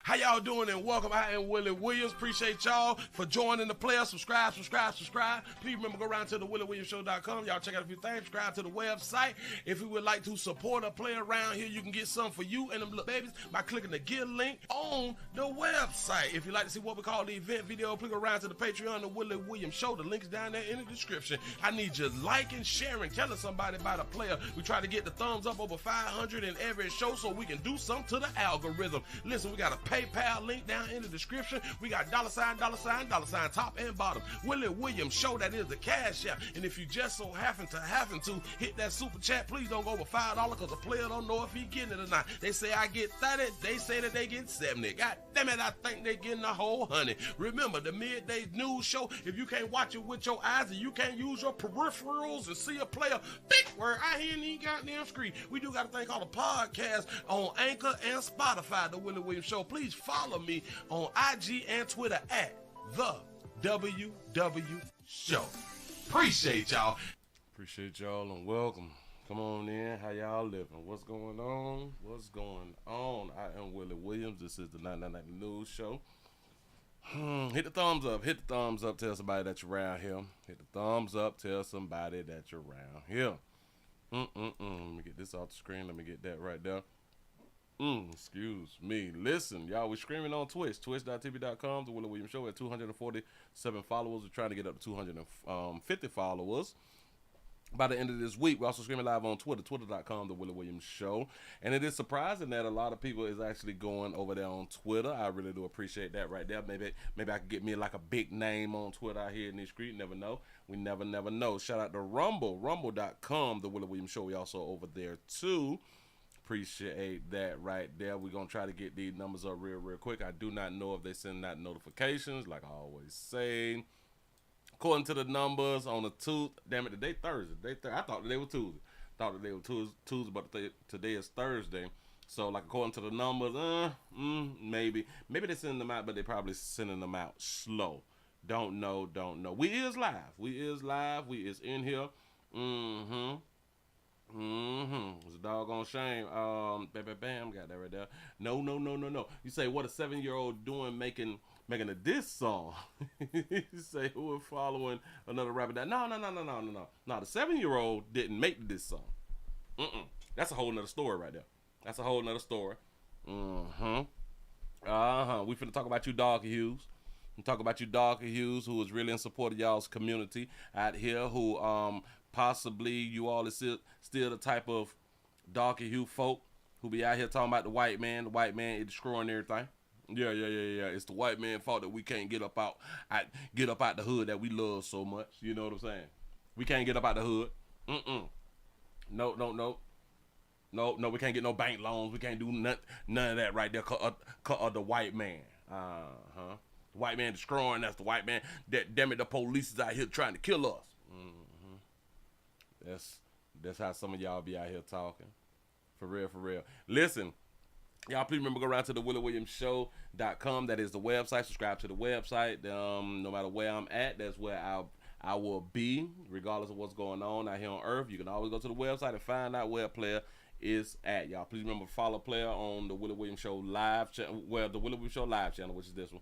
How y'all doing and welcome. I am Willie Williams. Appreciate y'all for joining the player. Subscribe. Please remember, go around to the WillieWilliamsShow.com. Y'all check out a few things. Subscribe to the website. If you would like to support a player around here, you can get something for you and them little babies by clicking the Get link on the website. If you'd like to see what we call the event video, click around to the Patreon, the Willie Williams Show. The link's down there in the description. I need you liking, sharing, telling somebody about a player. We try to get the thumbs up over 500 in every show so we can do something to the algorithm. Listen, we got a PayPal link down in the description. We got $, top and bottom. Willie Williams Show, that is the cash app. And if you just so happen to hit that super chat, please don't go over $5 because the player don't know if he getting it or not. They say I get 30, they say that they get 70. God damn it, I think they getting the whole 100. Remember, the midday news show, if you can't watch it with your eyes and you can't use your peripherals and see a player, big word, I hear any goddamn screen. We do got a thing called a podcast on Anchor and Spotify, the Willie Williams Show. Please follow me on IG and Twitter at the WW Show. Appreciate y'all. Appreciate y'all and welcome. Come on in. How y'all living? What's going on? I am Willie Williams. This is the 999 News Show. Hit the thumbs up. Tell somebody that you're around here. Hit the thumbs up. Tell somebody that you're around here. Let me get this off the screen. Let me get that right there. Excuse me. Listen, y'all, we're streaming on Twitch. Twitch.tv.com, The Willie Williams Show at 247 followers. We're trying to get up to 250 followers by the end of this week. We're also streaming live on Twitter, twitter.com, The Willie Williams Show. And it is surprising that a lot of people is actually going over there on Twitter. I really do appreciate that right there. Maybe I could get me like a big name on Twitter out here in these streets. Never know. We never know. Shout out to Rumble, rumble.com, The Willie Williams Show. We also over there too. Appreciate that right there. We're going to try to get these numbers up real quick. I do not know if they send out notifications, like I always say. According to the numbers on the Tuesday, damn it, today Thursday. I thought today was Tuesday. Tuesday, but today is Thursday. So, like, according to the numbers, maybe they send them out, but they probably sending them out slow. Don't know. We is live. We is in here. It's a doggone shame. Bam, got that right there. No. You say, what a 7-year-old doing making a diss song? You say, who is following another rapper? No. The 7-year-old didn't make the diss song. That's a whole nother story right there. That's a whole nother story. We finna talk about you, Darker Hughes. We talk about you, Darker Hughes, who is really in support of y'all's community out here, who possibly you all is still the type of darker hue folk who be out here talking about the white man. The white man is destroying everything. Yeah. It's the white man's fault that we can't get up out the hood that we love so much. You know what I'm saying? We can't get up out the hood. No. We can't get no bank loans. We can't do none of that right there. Of the white man. The white man destroying us. The white man. That damn it, the police is out here trying to kill us. That's how some of y'all be out here talking. For real. Listen, y'all please remember, go around to the WillieWilliamsShow.com. That is the website. Subscribe to the website. No matter where I'm at, that's where I will be, regardless of what's going on out here on Earth. You can always go to the website and find out where a player is at. Y'all please remember, follow player on the Willie Williams Show live channel. Well, the Willie Williams Show live channel, which is this one.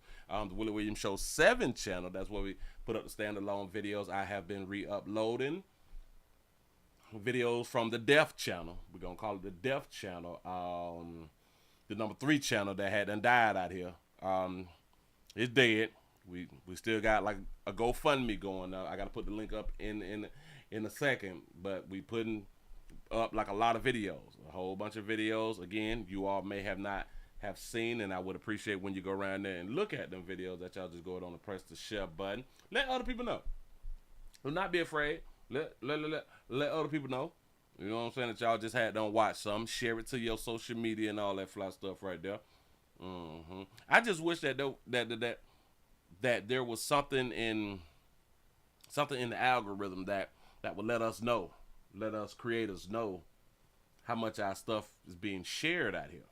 The Willie Williams Show 7 channel. That's where we put up the standalone videos. I have been re-uploading videos from the Death channel. We're gonna call it the Death channel. The number 3 channel that had done died out here. It's dead. We still got like a GoFundMe going. I gotta put the link up in a second, but we putting up like a lot of videos, a whole bunch of videos. Again, you all may have not have seen, and I would appreciate when you go around there and look at them videos that y'all just go on and press the share button. Let other people know. Do not be afraid. Let other people know. You know what I'm saying? That y'all just had done watch some. Share it to your social media and all that fly stuff right there. I just wish that there was something in the algorithm that would let us know, let us creators know how much our stuff is being shared out here.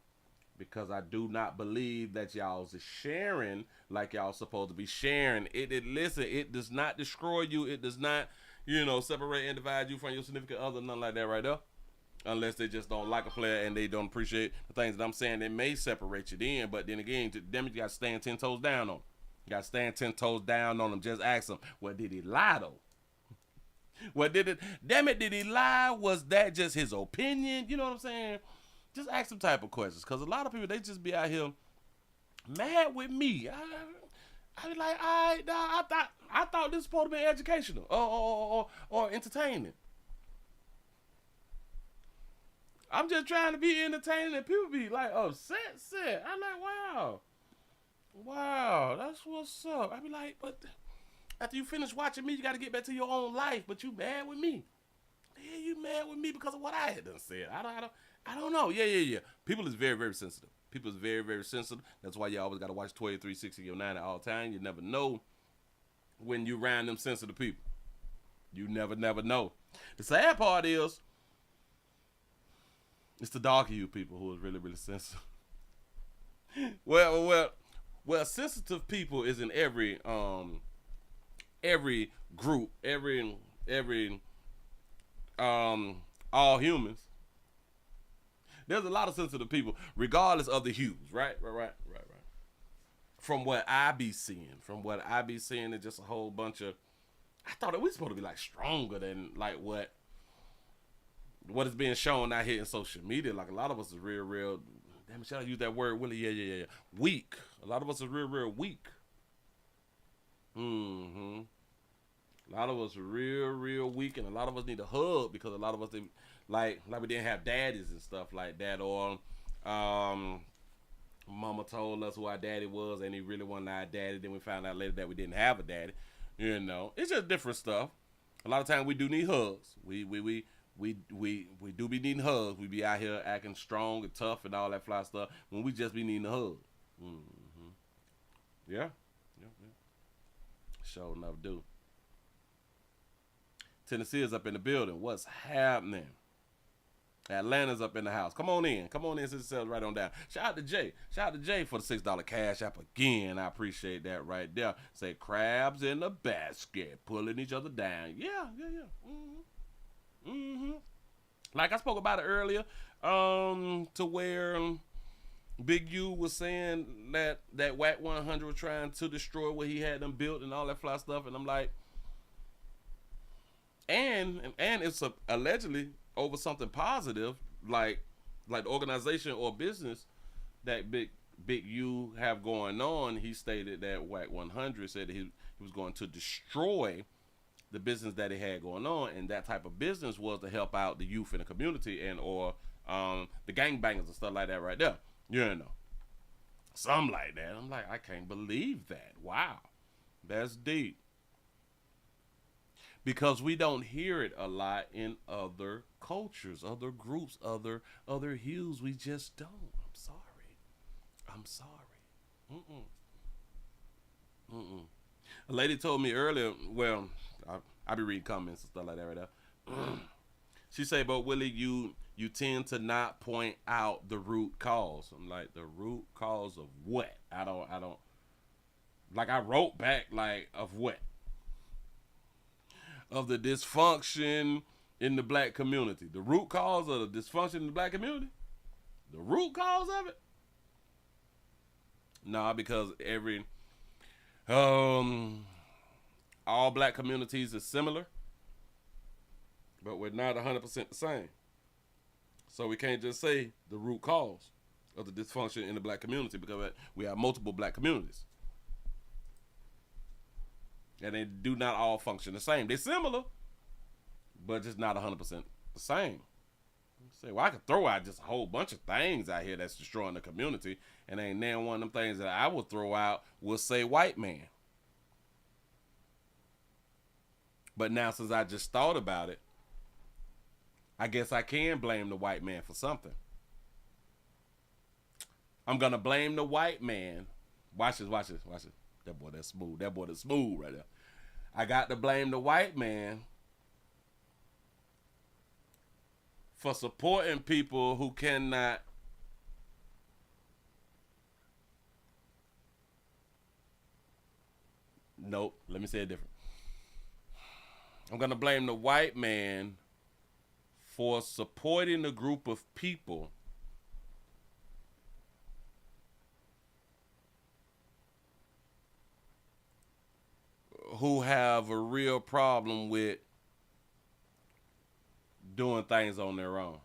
Because I do not believe that y'all is sharing like y'all supposed to be sharing. Listen, it does not destroy you. It does not, separate and divide you from your significant other, nothing like that right there. unless they just don't like a player and they don't appreciate the things that I'm saying that may separate you then. But then again, to them, you got to stand 10 toes down on them. You got to stand 10 toes down on them. Just ask them, well, did he lie though? What did it? Damn it, did he lie? Was that just his opinion? You know what I'm saying? Just ask some type of questions, because a lot of people, they just be out here mad with me. I be like, I thought this was supposed to be educational or entertaining. I'm just trying to be entertaining, and people be like, oh, set. I'm like, wow, that's what's up. I be like, but after you finish watching me, you got to get back to your own life. But you mad with me? Yeah, you mad with me because of what I had done said. I don't know. Yeah. People is very, very sensitive. People is very, very sensitive. That's why you always got to watch 2360 or 9 at all time. You never know when you around them sensitive people. You never know. The sad part is, it's the dark hue people who is really, really sensitive. Well, sensitive people is in every group, every all humans. There's a lot of sensitive people, regardless of the hues, right. From what I be seeing, it's just a whole bunch of. I thought that we supposed to be like stronger than like what is being shown out here in social media. Like a lot of us is real. Damn it, should I use that word, Willie? Yeah. Weak. A lot of us is real weak. A lot of us are real weak, and a lot of us need a hug because a lot of us, they, like we didn't have daddies and stuff like that, or mama told us who our daddy was and he really wasn't our daddy. Then we found out later that we didn't have a daddy. You know, it's just different stuff. A lot of times we do need hugs. We do be needing hugs. We be out here acting strong and tough and all that fly stuff when we just be needing a hug. Yeah. Sure enough, do. Tennessee is up in the building. What's happening? Atlanta's up in the house. Come on in. Sit yourselves right on down. Shout out to Jay for the $6 cash app again. I appreciate that right there. Say crabs in the basket, pulling each other down. Yeah. Like I spoke about it earlier, to where Big U was saying that WAC 100 was trying to destroy what he had them built and all that fly stuff, and I'm like, and it's allegedly over something positive, like the organization or business that Big U have going on. He stated that WAC 100 said that he was going to destroy the business that he had going on, and that type of business was to help out the youth in the community and or the gangbangers and stuff like that right there. You know, something like that. I'm like, I can't believe that. Wow, that's deep. Because we don't hear it a lot in other cultures, other groups, other hues. We just don't. I'm sorry. A lady told me earlier, well, I be reading comments and stuff like that right now. She said, but Willie, you tend to not point out the root cause. I'm like, the root cause of what? I don't, like I wrote back, like, of what? Of the dysfunction in the black community. The root cause of the dysfunction in the black community? The root cause of it? Nah, because all black communities is similar, but we're not 100% the same. So we can't just say the root cause of the dysfunction in the black community, because we have multiple black communities. And they do not all function the same. They're similar, but just not 100% the same. Say, well, I could throw out just a whole bunch of things out here that's destroying the community, and ain't now one of them things that I would throw out will say white man. But now, since I just thought about it, I guess I can blame the white man for something. I'm gonna blame the white man. Watch this. That boy, that's smooth. Right there. I got to blame the white man for supporting people who cannot Nope, let me say it different. I'm going to blame the white man for supporting a group of people who have a real problem with doing things on their own.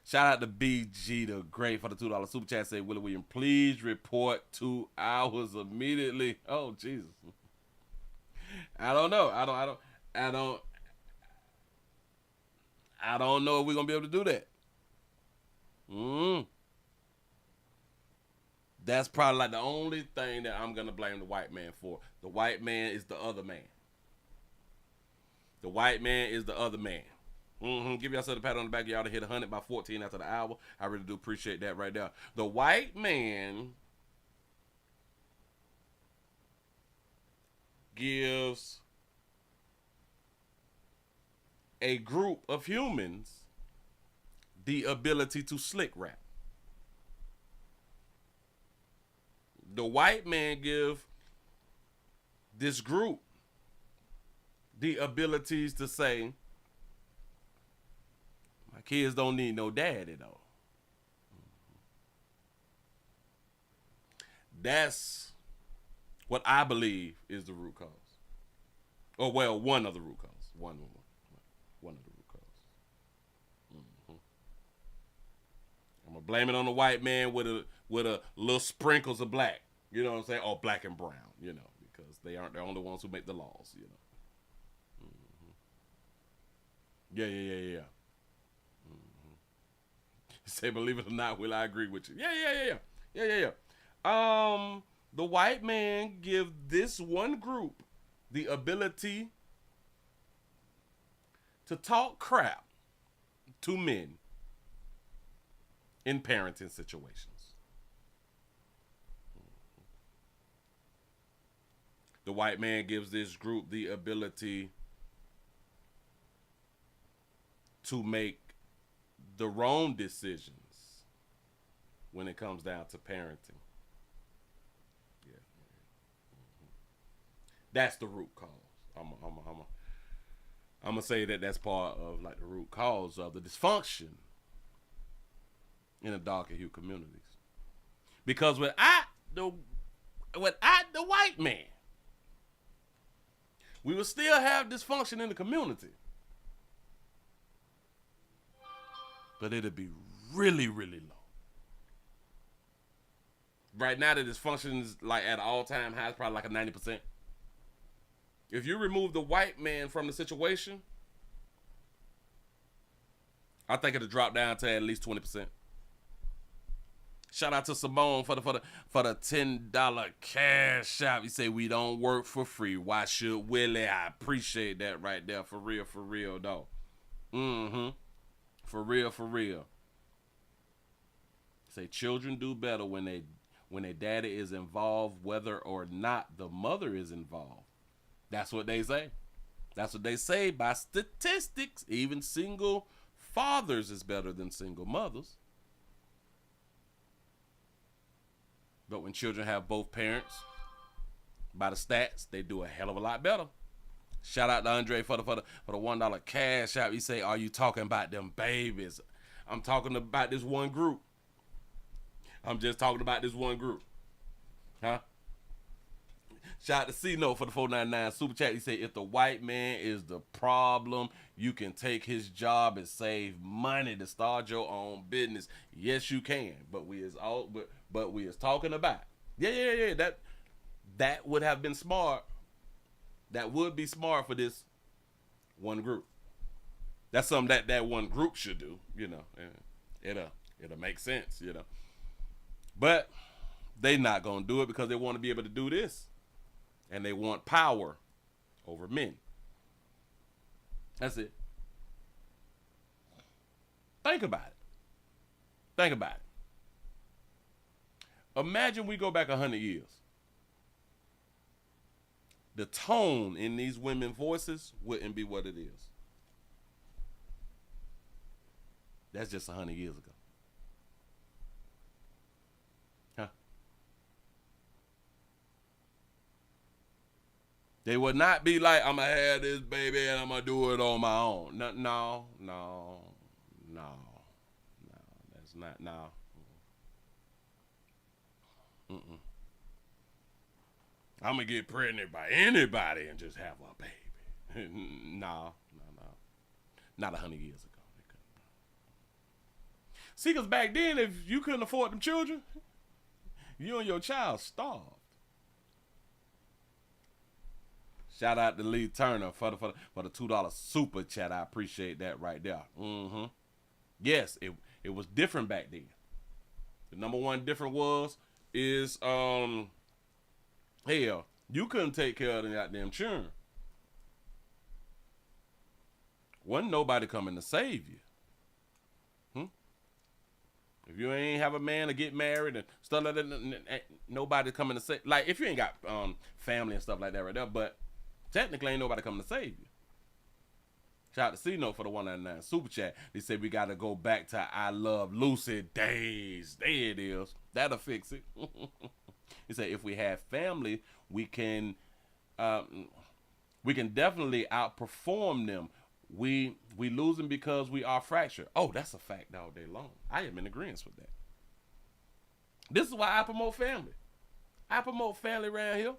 Shout out to BG the Great for the $2 super chat. Say, Willie William, please report 2 hours immediately. Oh, Jesus. I don't know. I don't know if we're gonna be able to do that. That's probably like the only thing that I'm gonna blame the white man for. The white man is the other man. The white man is the other man. Give yourself a pat on the back. Y'all to hit 100 by 14 after the hour. I really do appreciate that right there. The white man gives a group of humans the ability to slick rap. The white man gives this group the abilities to say, my kids don't need no daddy though. That's what I believe is the root cause. Or well, one of the root causes. One of the root causes. I'm gonna blame it on the white man with a little sprinkles of black. You know what I'm saying? Or black and brown. You know, because they aren't the only ones who make the laws. You know. Yeah. Say, believe it or not, Will, I agree with you. Yeah. The white man give this one group the ability to talk crap to men in parenting situations. The white man gives this group the ability to make the wrong decisions when it comes down to parenting. Yeah. That's the root cause. I'm gonna say that that's part of like the root cause of the dysfunction in the darker hue communities. Because without the white man, we would still have dysfunction in the community. But it'd be really, really low. Right now, the dysfunction is like at an all-time high. It's probably like a 90%. If you remove the white man from the situation, I think it'll drop down to at least 20%. Shout out to Simone for the $10 cash out. You say we don't work for free. Why should Willie? I appreciate that right there. For real though. For real. Say children do better when their daddy is involved, whether or not the mother is involved. That's what they say. That's what they say by statistics. Even single fathers is better than single mothers. But when children have both parents, by the stats, they do a hell of a lot better. Shout out to Andre for the $1 cash out. He say, are you talking about them babies? I'm talking about this one group. I'm just talking about this one group. Huh? Shout out to C-No for the $4.99 super chat. He said, if the white man is the problem, you can take his job and save money to start your own business. Yes, you can. But we is talking about. Yeah. That would have been smart. That would be smart for this one group. That's something that one group should do, you know. It'll make sense, you know. But they not gonna do it because they want to be able to do this. And they want power over men. That's it. Think about it. Imagine we go back 100 years. The tone in these women's voices wouldn't be what it is. That's just 100 years ago. Huh? They would not be like, I'm going to have this baby and I'm going to do it on my own. No. That's not, no. Mm-mm. I'm going to get pregnant by anybody and just have a baby. No. Not 100 years ago. See, because back then, if you couldn't afford them children, you and your child starved. Shout out to Lee Turner for the $2 super chat. I appreciate that right there. Mm-hmm. Yes, it was different back then. The number one difference is hell, you couldn't take care of the goddamn children. Wasn't nobody coming to save you. If you ain't have a man to get married and stuff like that, nobody coming to save. Like, if you ain't got family and stuff like that right there, but technically ain't nobody coming to save you. Shout out to C-Note for the 199 super chat. They said we got to go back to I Love Lucy days. There it is. That'll fix it. He said if we have family, we can definitely outperform them. We losing because we are fractured. Oh, that's a fact all day long. I am in agreement with that. This is why I promote family. I promote family around here.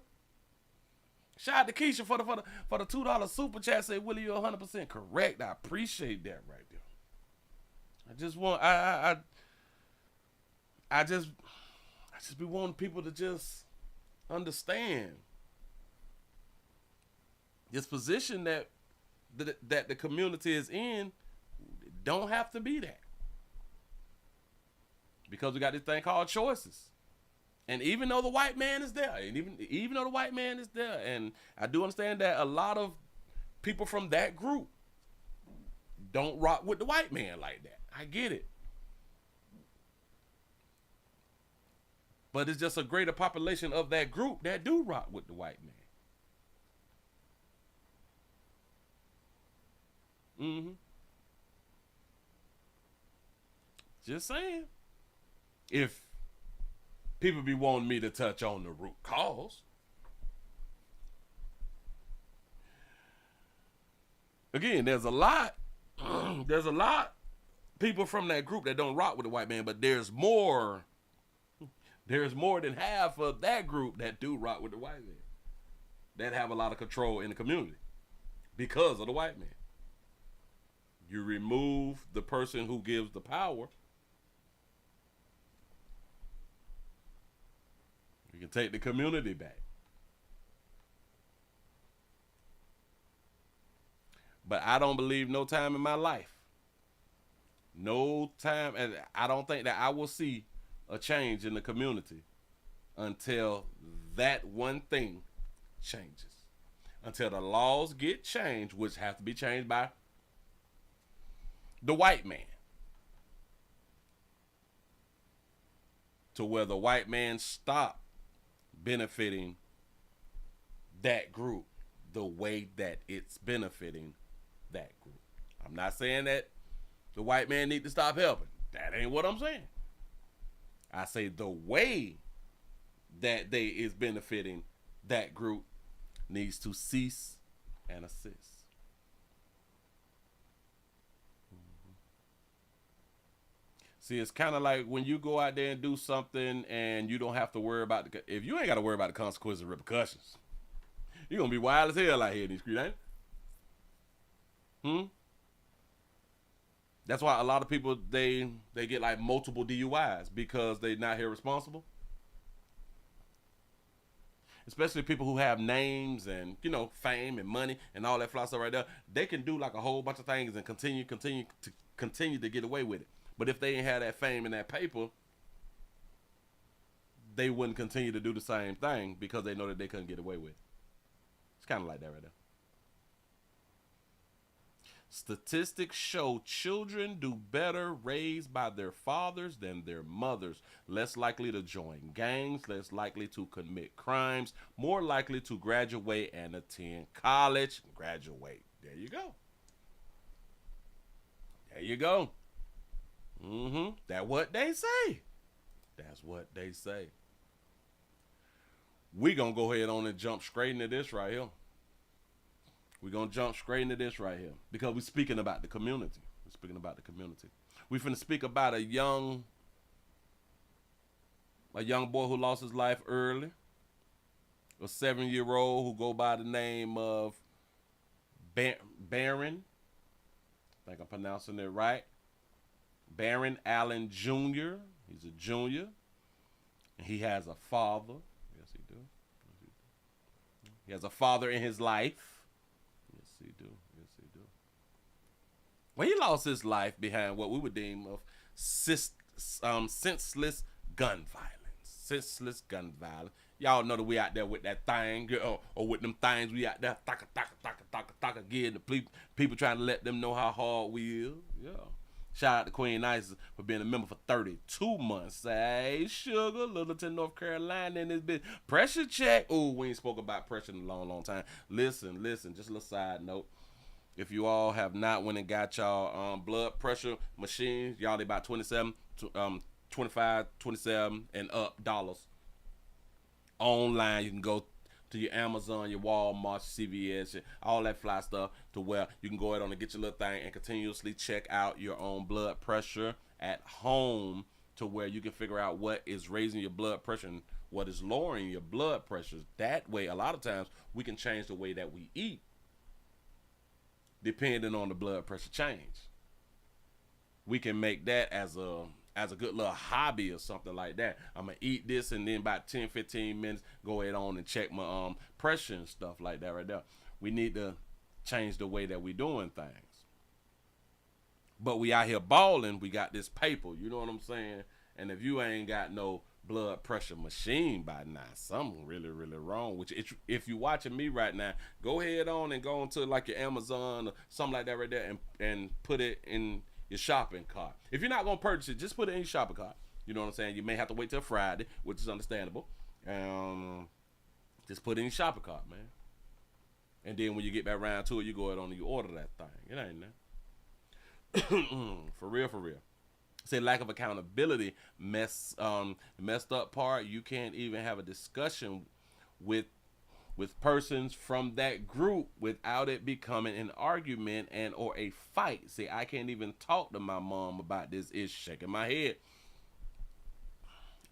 Shout out to Keisha for the $2 super chat. Say, Willie, you're 100% correct. I appreciate that right there. I just want I just be wanting people to just understand this position that the community is in. Don't have to be that, because we got this thing called choices. And even though the white man is there, and even though the white man is there, and I do understand that a lot of people from that group don't rock with the white man like that. I get it. But it's just a greater population of that group that do rock with the white man. Mm-hmm. Just saying. If people be wanting me to touch on the root cause. Again, there's a lot people from that group that don't rock with the white man, but there's more than half of that group that do rock with the white man, that have a lot of control in the community because of the white man. You remove the person who gives the power, you can take the community back. But I don't believe no time in my life, no time, and I don't think that I will see a change in the community until that one thing changes. Until the laws get changed, which have to be changed by the white man, to where the white man stop benefiting that group the way that it's benefiting that group. I'm not saying that the white man need to stop helping. That ain't what I'm saying. I say the way that they is benefiting that group needs to cease and assist. See, it's kind of like when you go out there and do something and you don't have to worry about if you ain't got to worry about the consequences and repercussions, you're going to be wild as hell out here in these streets, ain't it? That's why a lot of people, they get like multiple DUIs because they're not here responsible. Especially people who have names and, fame and money and all that fly stuff right there. They can do like a whole bunch of things and continue to get away with it. But if they ain't had that fame and that paper, they wouldn't continue to do the same thing because they know that they couldn't get away with it. It's kind of like that right there. Statistics show children do better raised by their fathers than their mothers. Less likely to join gangs, less likely to commit crimes, more likely to graduate and attend college. Graduate. There you go. There you go. That's what they say. That's what they say. We gonna go ahead on and jump straight into this right here. We're going to jump straight into this right here because we're speaking about the community. We're speaking about the community. We're finna speak about a young boy who lost his life early. A 7-year-old who go by the name of Breon. I think I'm pronouncing it right. Breon Allen Jr. He's a junior. And he has a father. Yes, he do. He has a father in his life. Yes, he do. Yes, he do. Well, he lost his life behind what we would deem of senseless gun violence. Senseless gun violence. Y'all know that we out there with that thing, or with them things we out there, taka, again, the people trying to let them know how hard we is. Yeah. Shout out to Queen Isis for being a member for 32 months. Hey, sugar, Littleton, North Carolina in this bitch. Pressure check. Ooh, we ain't spoke about pressure in a long, long time. Listen, just a little side note. If you all have not went and got y'all blood pressure machines, y'all they about 27, 25, 27 and up dollars. Online, you can go to your Amazon, your Walmart, CVS, all that fly stuff, to where you can go ahead on and get your little thing and continuously check out your own blood pressure at home, to where you can figure out what is raising your blood pressure and what is lowering your blood pressure. That way, a lot of times, we can change the way that we eat depending on the blood pressure change. We can make that as a good little hobby or something like that. I'm going to eat this, and then about 10, 15 minutes, go ahead on and check my pressure and stuff like that right there. We need to change the way that we doing things. But we out here balling, we got this paper, you know what I'm saying? And if you ain't got no blood pressure machine by now, something really, really wrong. Which, if you're watching me right now, go ahead on and go into like your Amazon or something like that right there, and put it in your shopping cart. If you're not going to purchase it, just put it in your shopping cart. You know what I'm saying? You may have to wait till Friday, which is understandable. Just put it in your shopping cart, man. And then when you get back around to it, you go ahead on and you order that thing. It ain't that. For real. Say lack of accountability, messed up part. You can't even have a discussion with persons from that group without it becoming an argument and or a fight. See, I can't even talk to my mom about this issue. Shaking my head.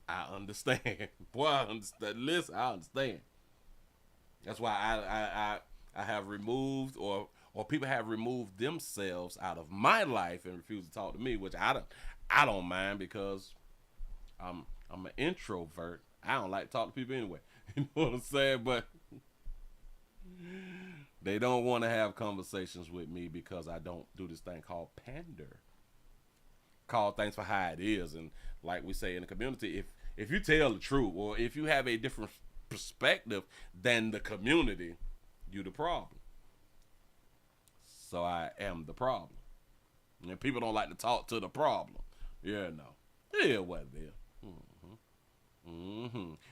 I understand. Boy, I understand. Listen, I understand. That's why I have removed, or people have removed themselves out of my life and refuse to talk to me, which I don't mind, because I'm an introvert. I don't like to talk to people anyway. You know what I'm saying? But they don't want to have conversations with me because I don't do this thing called pander. Call things for how it is. And like we say in the community, if you tell the truth, or if you have a different perspective than the community, you the problem. So I am the problem. And people don't like to talk to the problem. Yeah, no. Yeah, what it is.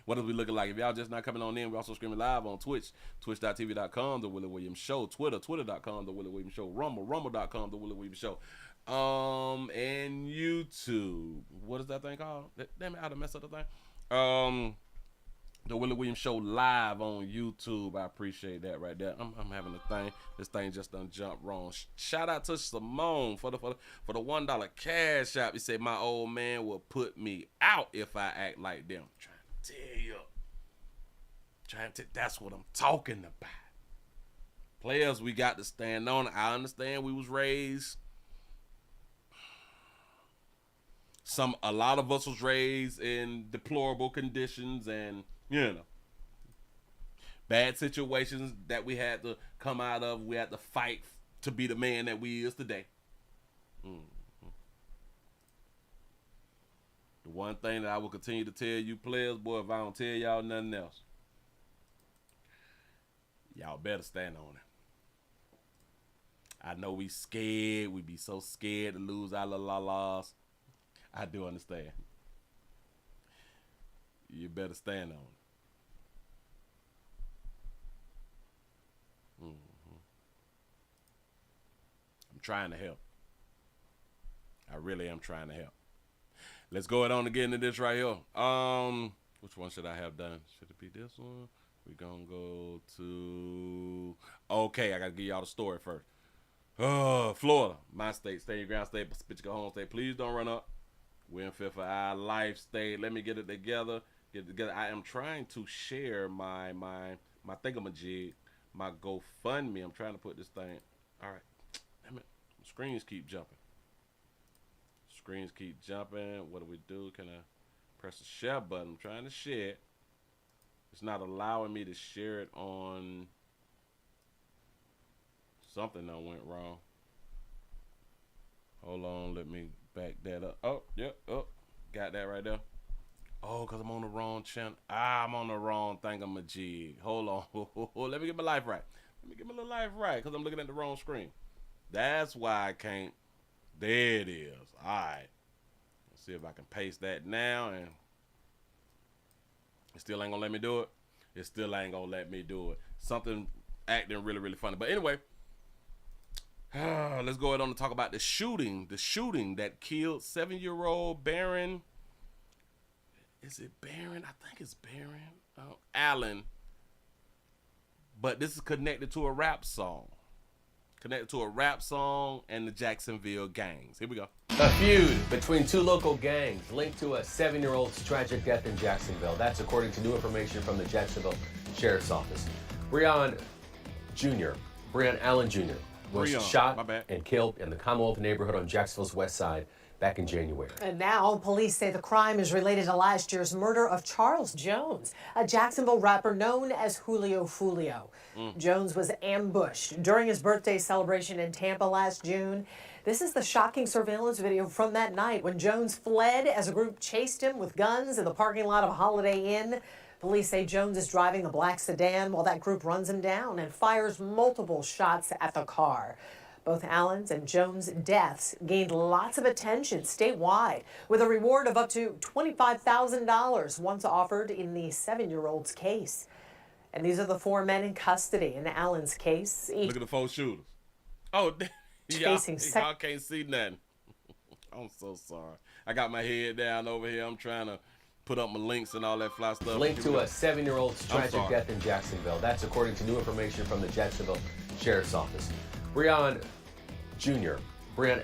What is we looking like? If y'all just not coming on in, we're also streaming live on Twitch, twitch.tv.com, The Willie Williams Show, Twitter, twitter.com, The Willie Williams Show, Rumble, rumble.com, The Willie Williams Show, and YouTube. What is that thing called? Damn it, I done messed up the thing. The Willie Williams Show live on YouTube. I appreciate that right there. I'm having a thing. This thing just done jumped wrong. Shout out to Simone for the $1 cash app. He said my old man will put me out if I act like them. That's what I'm talking about. Players, we got to stand on. I understand we was raised. A lot of us was raised in deplorable conditions, and bad situations that we had to come out of. We had to fight to be the man that we is today. The one thing that I will continue to tell you players, boy, if I don't tell y'all nothing else, y'all better stand on it. I know we scared. We be so scared to lose our la-la-las. I do understand. You better stand on it. I'm trying to help. I really am trying to help. Let's go ahead on and get into this right here. Which one should I have done? Should it be this one? We're going to go to... Okay, I got to give y'all the story first. Florida, my state, stay in your ground state, spit your home state. Please don't run up. We're in fear for our life state. Let me get it together. I am trying to share my thingamajig, my GoFundMe. I'm trying to put this thing. All right. Damn it. Screens keep jumping. What do we do? Can I press the share button? I'm trying to share it. It's not allowing me to share it on... Something that went wrong. Hold on, let me back that up. Oh, yep, got that right there. Oh, because I'm on the wrong channel. I'm on the wrong thingamajig. Hold on. Let me get my life right. Because I'm looking at the wrong screen. That's why I can't. There it is. All right. Let's see if I can paste that now. And it still ain't going to let me do it. Something acting really, really funny. But anyway. Let's go ahead on to talk about the shooting that killed 7-year-old Breon. Is it Breon? I think it's Breon Allen. But this is connected to a rap song. And the Jacksonville gangs. Here we go. A feud between two local gangs linked to a 7-year-old's tragic death in Jacksonville. That's according to new information from the Jacksonville Sheriff's Office. Breon Allen Jr. was shot and killed in the Commonwealth neighborhood on Jacksonville's west side back in January. And now police say the crime is related to last year's murder of Charles Jones, a Jacksonville rapper known as Julio Fulio. Jones was ambushed during his birthday celebration in Tampa last June. This is the shocking surveillance video from that night when Jones fled as a group chased him with guns in the parking lot of a Holiday Inn. Police say Jones is driving a black sedan while that group runs him down and fires multiple shots at the car. Both Allen's and Jones' deaths gained lots of attention statewide, with a reward of up to $25,000 once offered in the 7-year-old's case. And these are the 4 men in custody in Allen's case. Look at the 4 shooters. Oh, y'all can't see nothing. I'm so sorry. I got my head down over here. I'm trying to put up my links and all that fly stuff. Linked to a 7-year-old's tragic death in Jacksonville. That's according to new information from the Jacksonville Sheriff's Office. Breon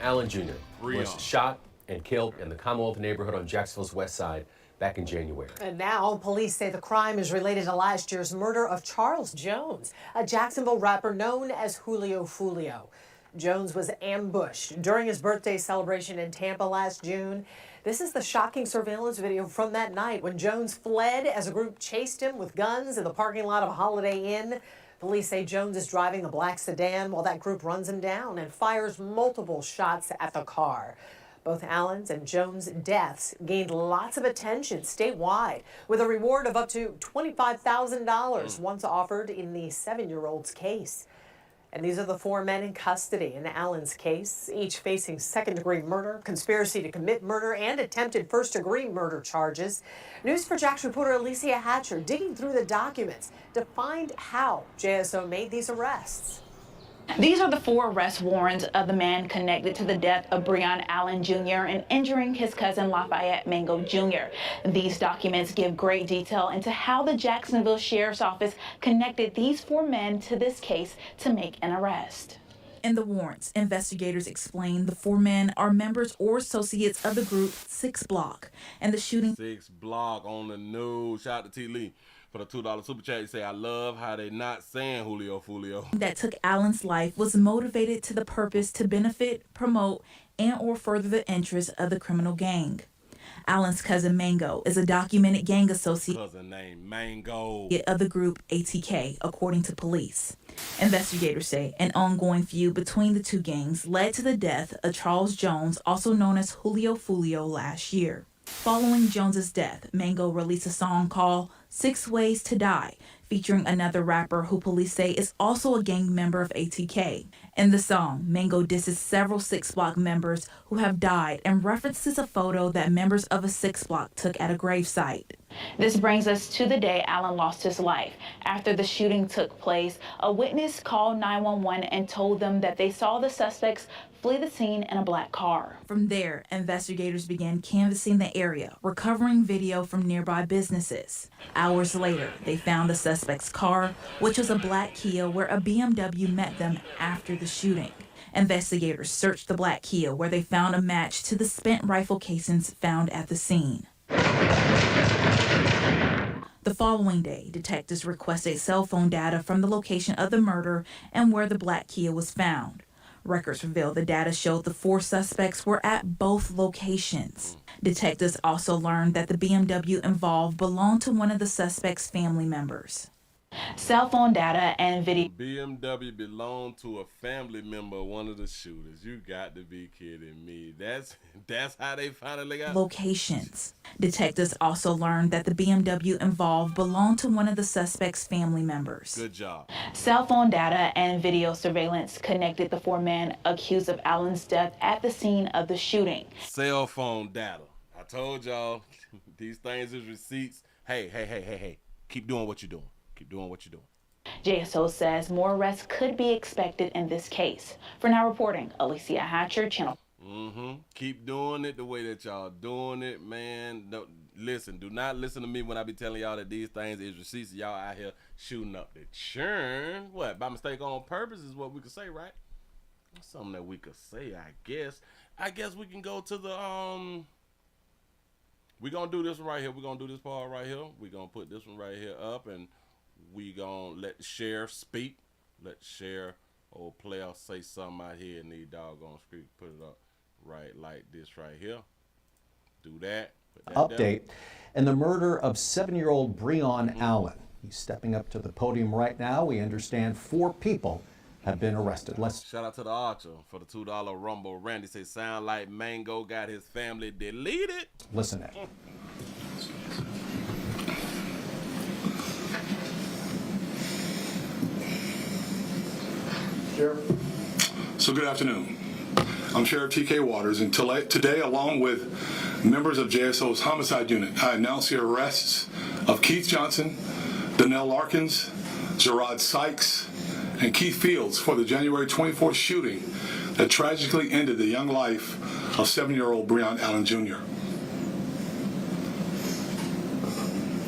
Allen Jr. was shot and killed in the Commonwealth neighborhood on Jacksonville's west side back in January. And now police say the crime is related to last year's murder of Charles Jones, a Jacksonville rapper known as Julio Fulio. Jones was ambushed during his birthday celebration in Tampa last June. This is the shocking surveillance video from that night when Jones fled as a group chased him with guns in the parking lot of a Holiday Inn. Police say Jones is driving a black sedan while that group runs him down and fires multiple shots at the car. Both Allen's and Jones' deaths gained lots of attention statewide, with a reward of up to $25,000 once offered in the 7-year-old's case. And these are the 4 men in custody in Allen's case, each facing second-degree murder, conspiracy to commit murder, and attempted first-degree murder charges. News4Jax reporter Alicia Hatcher digging through the documents to find how JSO made these arrests. These are the 4 arrest warrants of the man connected to the death of Breon Allen Jr. and injuring his cousin Lafayette Mango Jr. These documents give great detail into how the Jacksonville Sheriff's Office connected these 4 men to this case to make an arrest. In the warrants, investigators explain the 4 men are members or associates of the group 6 Block, and the shooting 6 Block on the news. Shout out to T. Lee for the $2 super chat. You say, I love how they not saying Julio Fulio. That took Allen's life was motivated to the purpose to benefit, promote, and or further the interests of the criminal gang. Allen's cousin Mango is a documented gang associate cousin named Mango of the group ATK, according to police. Investigators say an ongoing feud between the 2 gangs led to the death of Charles Jones, also known as Julio Fulio, last year. Following Jones's death, Mango released a song called 6 Ways to Die, featuring another rapper who police say is also a gang member of ATK. In the song, Mango disses several 6 Block members who have died and references a photo that members of a 6 Block took at a gravesite. This brings us to the day Allen lost his life. After the shooting took place, a witness called 911 and told them that they saw the suspects flee the scene in a black car. From there, investigators began canvassing the area, recovering video from nearby businesses. Hours later, they found the suspect's car, which was a black Kia where a BMW met them after the shooting. Investigators searched the black Kia where they found a match to the spent rifle casings found at the scene. The following day, detectives requested cell phone data from the location of the murder and where the black Kia was found. Records reveal the data showed the 4 suspects were at both locations. Detectives also learned that the BMW involved belonged to one of the suspects' family members. Cell phone data and video. BMW belonged to a family member of one of the shooters. You got to be kidding me. That's how they finally got locations. Detectives also learned that the BMW involved belonged to one of the suspects' family members. Good job. Cell phone data and video surveillance connected the 4 men accused of Allen's death at the scene of the shooting. Cell phone data. I told y'all, these things is receipts. Hey. Keep doing what you're doing. Keep doing what you're doing. JSO says more arrests could be expected in this case. For now reporting, Alicia Hatcher, Channel. Keep doing it the way that y'all doing it, man. No, listen, do not listen to me when I be telling y'all that these things is receipts. Y'all out here shooting up the churn. What, by mistake on purpose is what we could say, right? That's something that we could say, I guess. I guess we can go to the, we're going to do this one right here. We're going to do this part right here. We're going to put this one right here up, and we gonna let the sheriff speak. Let the sheriff, old player, say something out here in these doggone streets. Put it up right like this right here. Do that. Put that Update. down. And the murder of 7-year-old Breon Allen. He's stepping up to the podium right now. We understand 4 people have been arrested. Let's shout out to the Archer for the $2 Rumble. Randy say sound like Mango got his family deleted. listen in. So good afternoon. I'm Sheriff T.K. Waters, and today, along with members of JSO's homicide unit, I announce the arrests of Keith Johnson, Donnell Larkins, Gerard Sykes, and Keith Fields for the January 24th shooting that tragically ended the young life of 7-year-old Breon Allen Jr.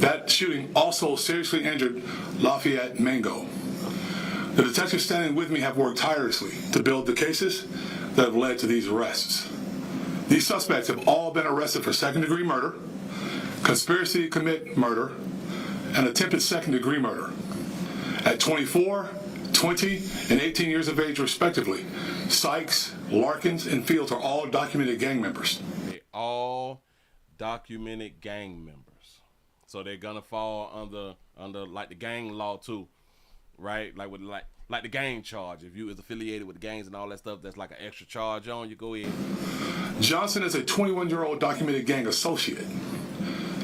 That shooting also seriously injured Lafayette Mango. The detectives standing with me have worked tirelessly to build the cases that have led to these arrests. These suspects have all been arrested for second-degree murder, conspiracy to commit murder, and attempted second-degree murder. At 24, 20, and 18 years of age, respectively, Sykes, Larkins, and Fields are all documented gang members. They all documented gang members. So they're gonna fall under like the gang law too. Right, like with like the gang charge. If you is affiliated with the gangs and all that stuff, that's like an extra charge on you. Go ahead. Johnson is a 21-year-old documented gang associate.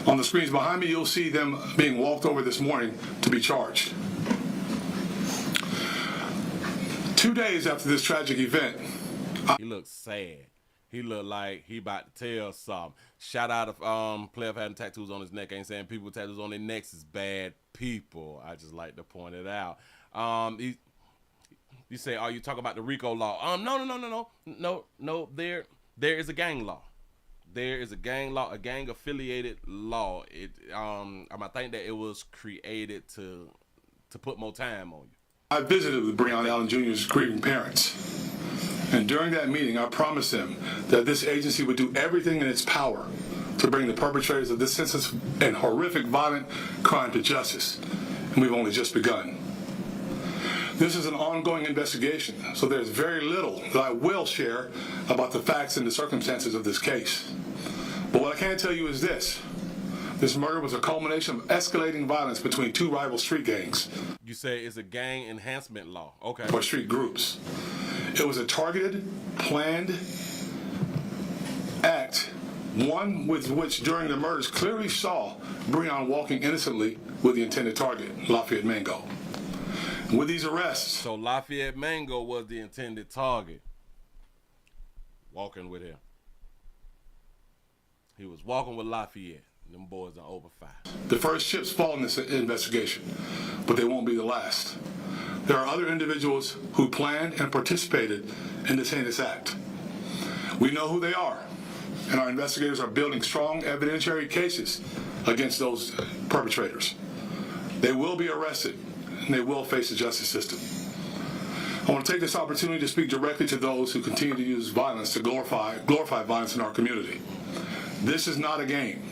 On the screens behind me, you'll see them being walked over this morning to be charged. 2 days after this tragic event, he looks sad. He look like he about to tell something. Shout out of player having tattoos on his neck. I ain't saying people with tattoos on their necks is bad people. I just like to point it out. You say, "Are you talking about the RICO law?" No. There is a gang law. There is a gang law, a gang affiliated law. I think that it was created to put more time on you. I visited with Breon Allen Jr.'s grieving parents. And during that meeting, I promised them that this agency would do everything in its power to bring the perpetrators of this senseless and horrific violent crime to justice. And we've only just begun. This is an ongoing investigation, so there's very little that I will share about the facts and the circumstances of this case. But what I can tell you is this. This murder was a culmination of escalating violence between 2 rival street gangs. You say it's a gang enhancement law. Okay. Or street groups. It was a targeted, planned act, one with which during the murders clearly saw Breon walking innocently with the intended target, Lafayette Mango. With these arrests... So Lafayette Mango was the intended target. Walking with him. He was walking with Lafayette. Them boys are over 5. The first chips fall in this investigation, but they won't be the last. There are other individuals who planned and participated in this heinous act. We know who they are, and our investigators are building strong evidentiary cases against those perpetrators. They will be arrested, and they will face the justice system. I want to take this opportunity to speak directly to those who continue to use violence to glorify violence in our community. This is not a game.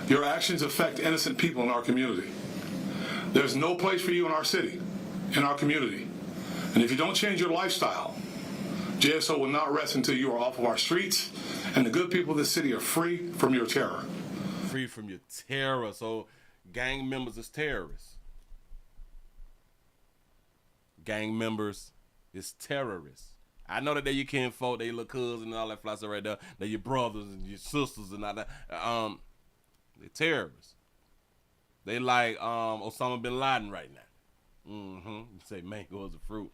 Your actions affect innocent people in our community. There's no place for you in our city, in our community. And if you don't change your lifestyle, JSO will not rest until you are off of our streets and the good people of this city are free from your terror. Free from your terror. So gang members is terrorists. Gang members is terrorists. I know that they're your kinfolk, they your little cousins and all that fly stuff right there. They're your brothers and your sisters and all that. They're terrorists. They like Osama bin Laden right now. You say mango is a fruit.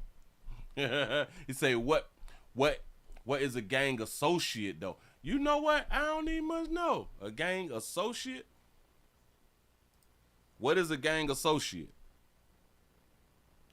You say what is a gang associate though? You know what? I don't even much know. A gang associate? What is a gang associate?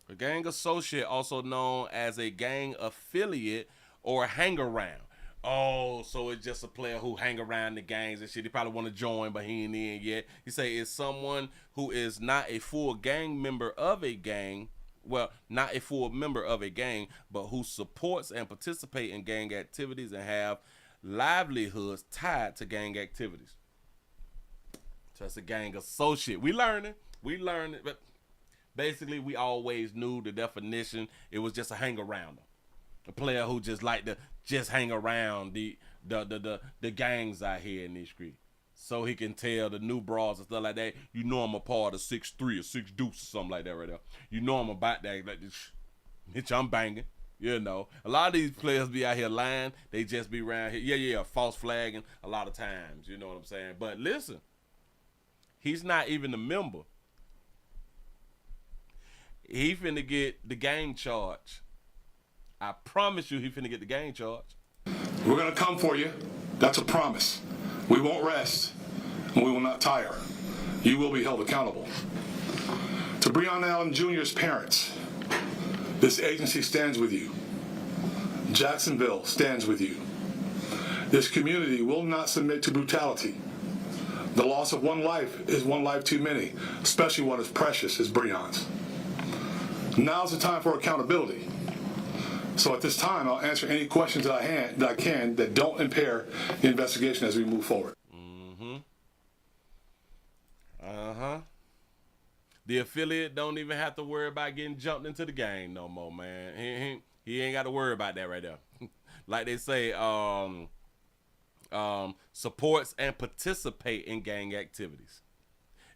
A gang associate, also known as a gang affiliate or hang-around. Oh, so it's just a player who hang around the gangs and shit. He probably want to join, but he ain't in yet. You say it's someone who is not a full gang member of a gang. Well, not a full member of a gang, but who supports and participate in gang activities and have livelihoods tied to gang activities. So it's a gang associate. We learning, but basically we always knew the definition. It was just a hang-arounder. A player who just like to just hang around the gangs out here in these streets. So he can tell the new bras and stuff like that, you know I'm a part of 6'3" or 6 deuce or something like that right there. You know I'm about that, like this, bitch, I'm banging. You know, a lot of these players be out here lying. They just be around here. Yeah, false flagging a lot of times. You know what I'm saying? But listen, he's not even a member. He finna get the gang charge. I promise you he finna get the gang charge. We're gonna come for you. That's a promise. We won't rest, and we will not tire. You will be held accountable. To Breon Allen Jr.'s parents, this agency stands with you. Jacksonville stands with you. This community will not submit to brutality. The loss of one life is one life too many, especially one as precious as Breon's. Now's the time for accountability. So at this time, I'll answer any questions that I can that don't impair the investigation as we move forward. The affiliate don't even have to worry about getting jumped into the gang no more, man. He ain't got to worry about that right there. Like they say, supports and participate in gang activities.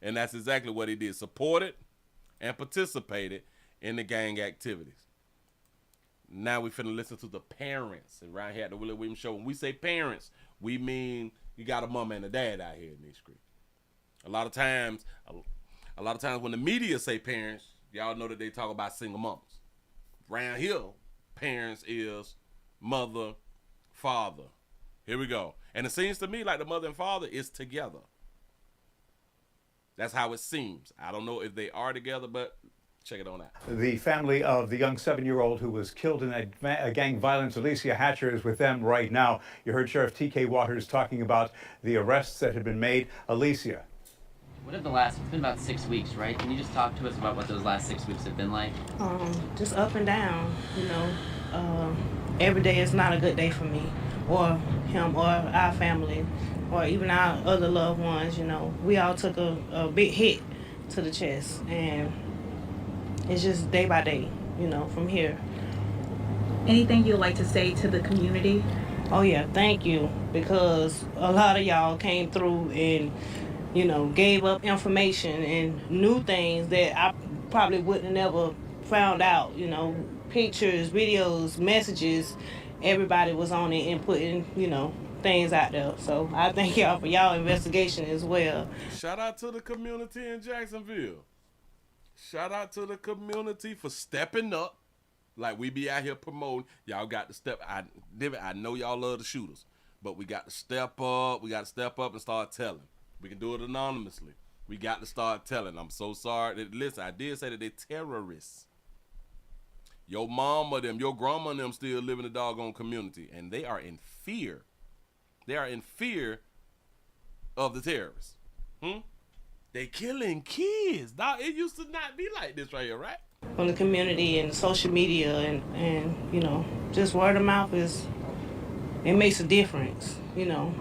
And that's exactly what he did. Supported and participated in the gang activities. Now we finna listen to the parents. And right here at the Willie Williams Show, when we say parents, we mean you got a mama and a dad out here in these streets. A lot of times when the media say parents, y'all know that they talk about single moms. Around here, parents is mother, father. Here we go. And it seems to me like the mother and father is together. That's how it seems. I don't know if they are together, but check it on out. The family of the young 7-year-old who was killed in a gang violence, Alicia Hatcher, is with them right now. You heard Sheriff T.K. Waters talking about the arrests that had been made. Alicia. What have it's been about 6 weeks, right? Can you just talk to us about what those last 6 weeks have been like? Just up and down, you know. Every day is not a good day for me, or him, or our family, or even our other loved ones, you know. We all took a big hit to the chest, and it's just day by day, you know, from here. Anything you'd like to say to the community? Oh yeah, thank you, because a lot of y'all came through and, you know, gave up information and knew things that I probably wouldn't have never found out, you know, pictures, videos, messages. Everybody was on it and putting, you know, things out there. So I thank y'all for y'all investigation as well. Shout out to the community in Jacksonville. Shout out to the community for stepping up. Like we be out here promoting. Y'all got to step. I know y'all love the shooters, but we got to step up. We got to step up and start telling. We can do it anonymously. We got to start telling. I'm so sorry. Listen, I did say that they're terrorists. Your mama, them, your grandma, and them still live in the doggone community, and they are in fear. They are in fear of the terrorists. They killing kids. Now, it used to not be like this right here, right? From the community and social media and you know, just word of mouth it makes a difference, you know.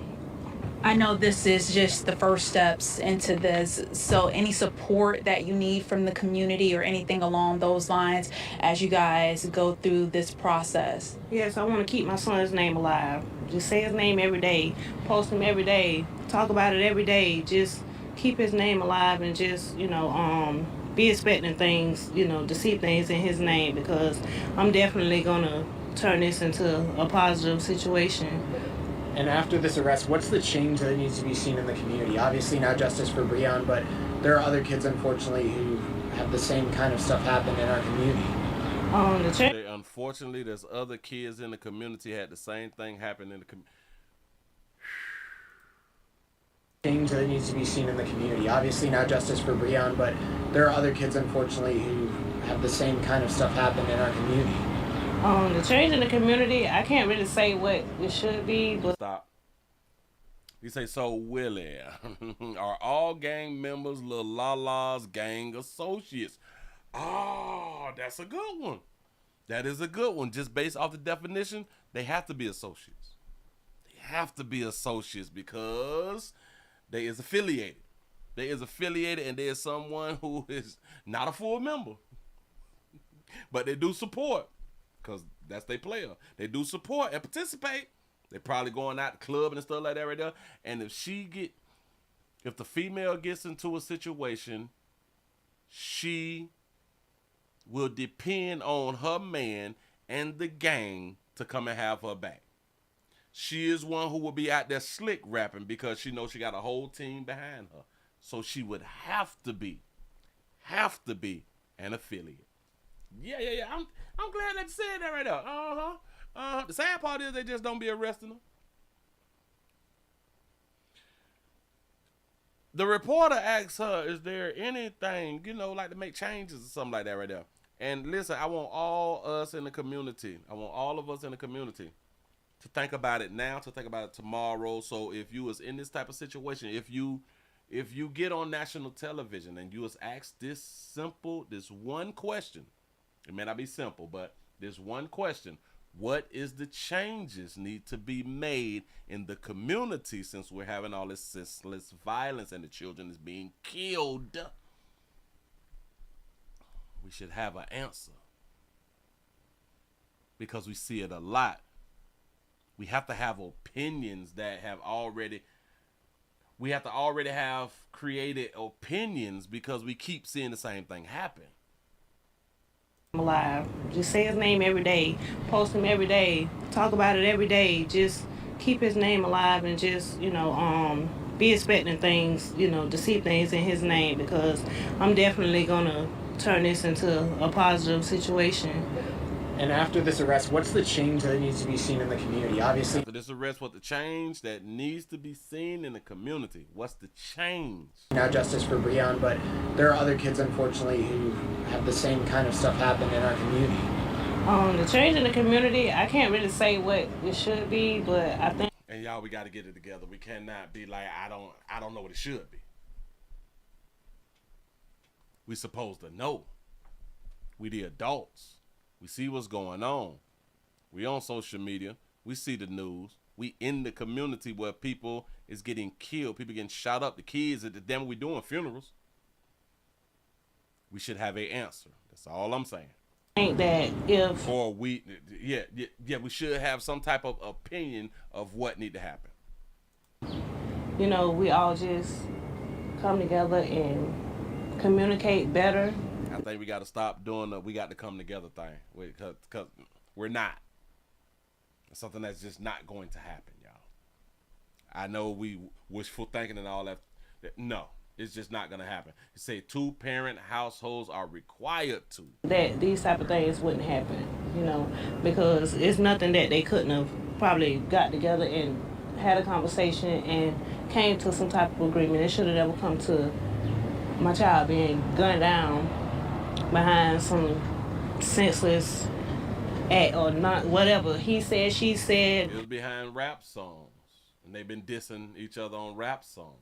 I know this is just the first steps into this, so any support that you need from the community or anything along those lines as you guys go through this process? Yes, I want to keep my son's name alive. Just say his name every day, post him every day, talk about it every day. Just keep his name alive and just, you know, be expecting things, you know, to see things in his name, because I'm definitely going to turn this into a positive situation. And after this arrest, what's the change that needs to be seen in the community? Obviously not justice for Breon, but there are other kids, unfortunately, who have the same kind of stuff happen in our community. Unfortunately, there's other kids in the community had the same thing happen in the community. Change that needs to be seen in the community. Obviously not justice for Breon, but there are other kids, unfortunately, who have the same kind of stuff happen in our community. The change in the community, I can't really say what it should be, but... Stop. You say, so Willie, are all gang members Lil Lala's gang associates? Oh, that's a good one. That is a good one. Just based off the definition, they have to be associates. They have to be associates because they is affiliated. They is affiliated, and there is someone who is not a full member. But they do support. Because that's their player. They do support and participate. They probably going out the club and stuff like that right there. And if the female gets into a situation, she will depend on her man and the gang to come and have her back. She is one who will be out there slick rapping because she knows she got a whole team behind her. So she would have to be an affiliate. Yeah. I'm glad that you said that right there. The sad part is they just don't be arresting them. The reporter asks her, is there anything, you know, like to make changes or something like that right there? And listen, I want all of us in the community to think about it now, to think about it tomorrow. So if you was in this type of situation, if you get on national television and you was asked this one question, it may not be simple, but this one question: what is the changes need to be made in the community since we're having all this senseless violence and the children is being killed? We should have an answer because we see it a lot. We have to have opinions that have already. We have to already have created opinions because we keep seeing the same thing happen. Alive. Just say his name every day, post him every day, talk about it every day. Just keep his name alive and just, you know, be expecting things, you know, to see things in his name, because I'm definitely gonna turn this into a positive situation. And after this arrest, what's the change that needs to be seen in the community? Obviously, after this arrest, what the change that needs to be seen in the community? What's the change? Not justice for Breon, but there are other kids, unfortunately, who have the same kind of stuff happen in our community. The change in the community, I can't really say what it should be, but I think. And y'all, we got to get it together. We cannot be like, I don't know what it should be. We supposed to know. We the adults. We see what's going on. We on social media. We see the news. We in the community where people is getting killed. People getting shot up. The kids, we doing funerals. We should have an answer. That's all I'm saying. I think that if... Or we should have some type of opinion of what need to happen. You know, we all just come together and communicate better. I think we got to stop doing the we got to come together thing, because we're not. It's something that's just not going to happen, y'all. I know we wishful thinking and all that. No, it's just not going to happen. You say 2-parent households are required to. That these type of things wouldn't happen, you know, because it's nothing that they couldn't have probably got together and had a conversation and came to some type of agreement. It should have never come to my child being gunned down behind some senseless act or not, whatever. He said, she said. It was behind rap songs. And they've been dissing each other on rap songs.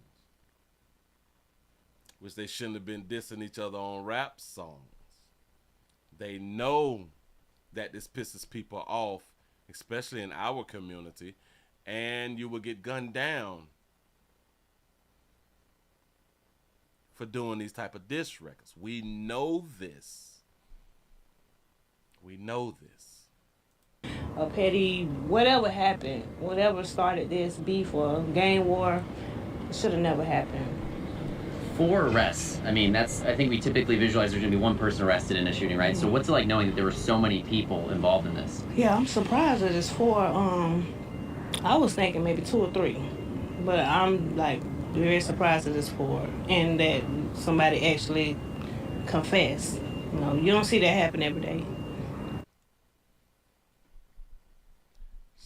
Which they shouldn't have been dissing each other on rap songs. They know that this pisses people off, especially in our community, and you will get gunned down for doing these type of diss records. We know this. We know this. A petty, whatever happened, whatever started this beef or gang war, it should have never happened. 4 arrests. I mean, I think we typically visualize there's going to be one person arrested in a shooting, right? So what's it like knowing that there were so many people involved in this? Yeah, I'm surprised that it's 4. I was thinking maybe 2 or 3. But I'm, like, very surprised that it's 4. And that somebody actually confessed. You know, you don't see that happen every day.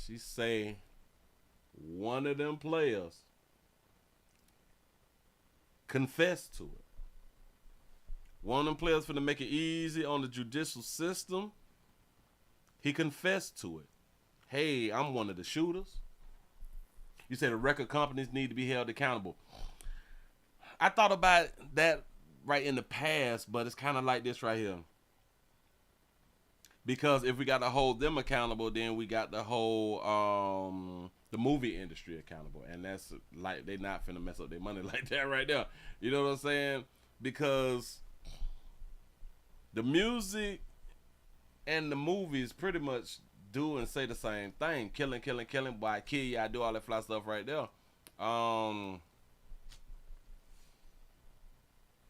She say one of them players confessed to it. One of them players finna make it easy on the judicial system. He confessed to it. Hey, I'm one of the shooters. You said the record companies need to be held accountable. I thought about that right in the past, but it's kind of like this right here. Because if we got to hold them accountable, then we got to hold the movie industry accountable. And that's like, they not finna mess up their money like that right there. You know what I'm saying? Because the music and the movies pretty much do and say the same thing. Killing, killing, killing. Boy, I kill you. I do all that fly stuff right there.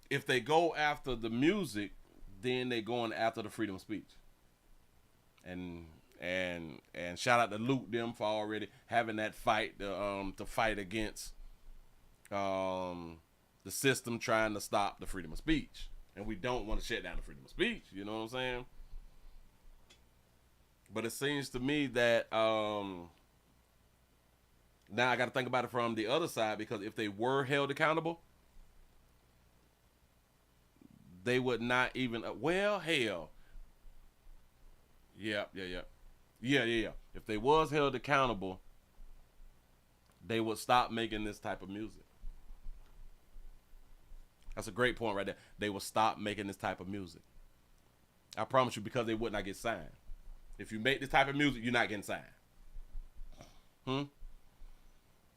If they go after the music, then they going after the freedom of speech. And shout out to Luke them for already having that fight to fight against the system trying to stop the freedom of speech. And we don't want to shut down the freedom of speech, you know what I'm saying? But it seems to me that now I got to think about it from the other side, because if they were held accountable, they would not even well, hell. Yeah. If they was held accountable, they would stop making this type of music. That's a great point right there. They would stop making this type of music. I promise you, because they would not get signed. If you make this type of music, you're not getting signed.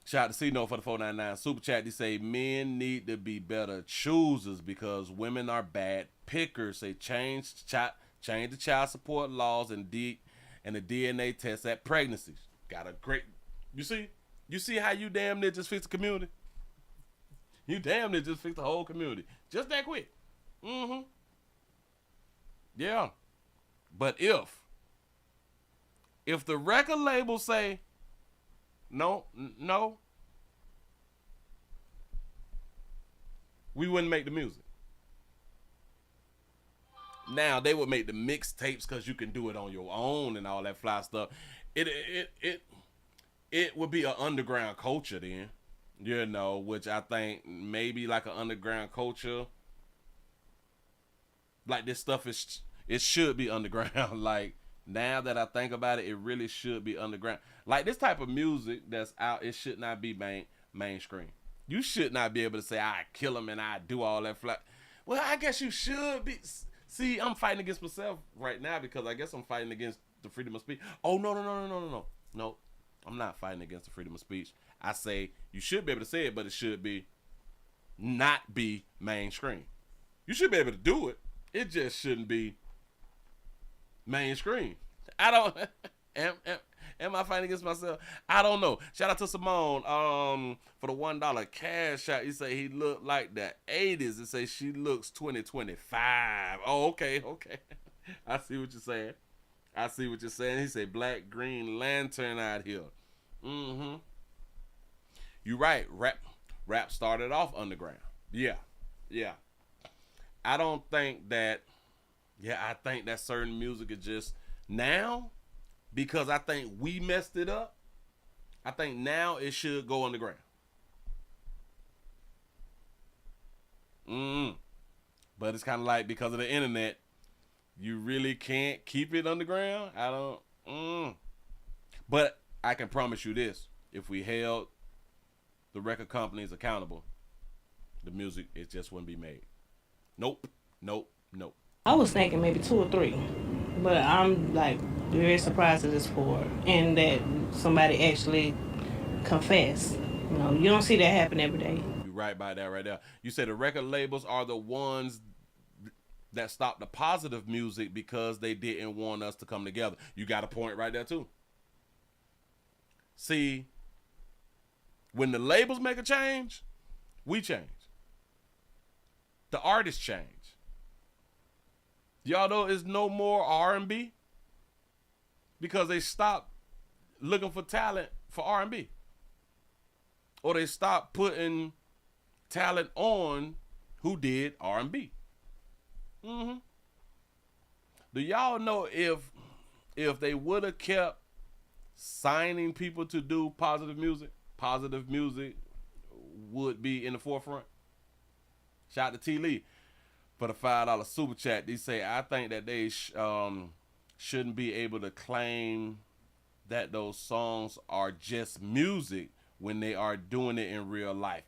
Shout out to C-No for the 499 super chat. They say men need to be better choosers because women are bad pickers. They change the child support laws and the DNA test at pregnancies. Got a great, you see how you damn near just fix the community? You damn near just fix the whole community. Just that quick. Yeah. But if the record label say, no, we wouldn't make the music. Now they would make the mixtapes because you can do it on your own and all that fly stuff. It would be an underground culture then, you know, which I think maybe like an underground culture. Like this stuff it should be underground. Like now that I think about it, it really should be underground. Like this type of music that's out, it should not be mainstream. You should not be able to say I kill him and I do all that fly. Well, I guess you should be. See, I'm fighting against myself right now because I guess I'm fighting against the freedom of speech. Oh, no. No, I'm not fighting against the freedom of speech. I say you should be able to say it, but it should be not be mainstream. You should be able to do it. It just shouldn't be mainstream. I don't... Am I fighting against myself? I don't know. Shout out to Simone for the $1 cash out. You say he looked like the 80s. It say she looks 2025. Oh, okay. I see what you're saying. He say Black Green Lantern out here. You right. Rap started off underground. Yeah. I don't think that. Yeah, I think that certain music is just now. Because I think we messed it up. I think now it should go underground. But it's kind of like, because of the internet, you really can't keep it underground. I don't. But I can promise you this: if we held the record companies accountable, the music, it just wouldn't be made. Nope. I was thinking maybe 2 or 3, but I'm like very surprised that it's 4, and that somebody actually confessed. You know, you don't see that happen every day. You're right by that right there. You say the record labels are the ones that stop the positive music because they didn't want us to come together. You got a point right there too. See, when the labels make a change, we change. The artists change. Y'all know it's no more R&B because they stopped looking for talent for R&B. Or they stopped putting talent on who did R&B. Do y'all know if they would have kept signing people to do positive music would be in the forefront? Shout out to T. Lee for the $5 super chat. They say, I think that they shouldn't be able to claim that those songs are just music when they are doing it in real life.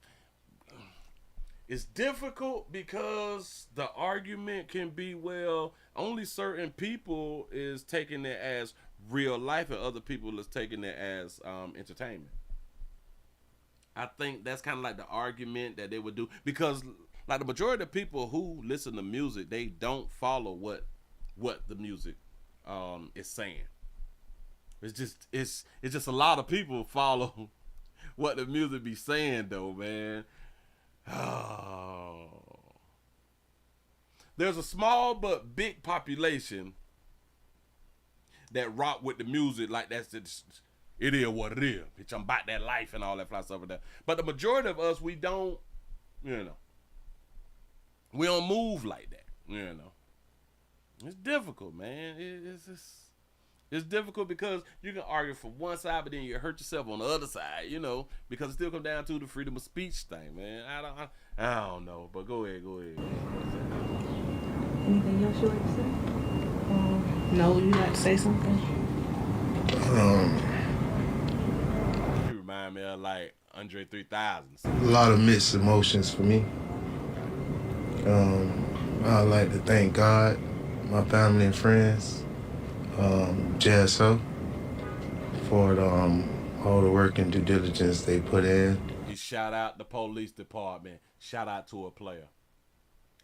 It's difficult because the argument can be, well, only certain people is taking it as real life and other people is taking it as entertainment. I think that's kind of like the argument that they would do, because like the majority of people who listen to music, they don't follow what the music is saying. It's just a lot of people follow what the music be saying though, man. Oh. There's a small but big population that rock with the music like it is what it is. Bitch, I'm about that life and all that fly stuff like that. But the majority of us, we don't, we don't move like that, It's difficult, man. It's difficult because you can argue from one side, but then you hurt yourself on the other side, because it still comes down to the freedom of speech thing, man. I don't know, but go ahead. Anything else you like to say? No, you like to say something? You remind me of like Andre 3000. A lot of mixed emotions for me. I'd like to thank God, my family and friends, JSO, for all the work and due diligence they put in. You shout out the police department. Shout out to a player.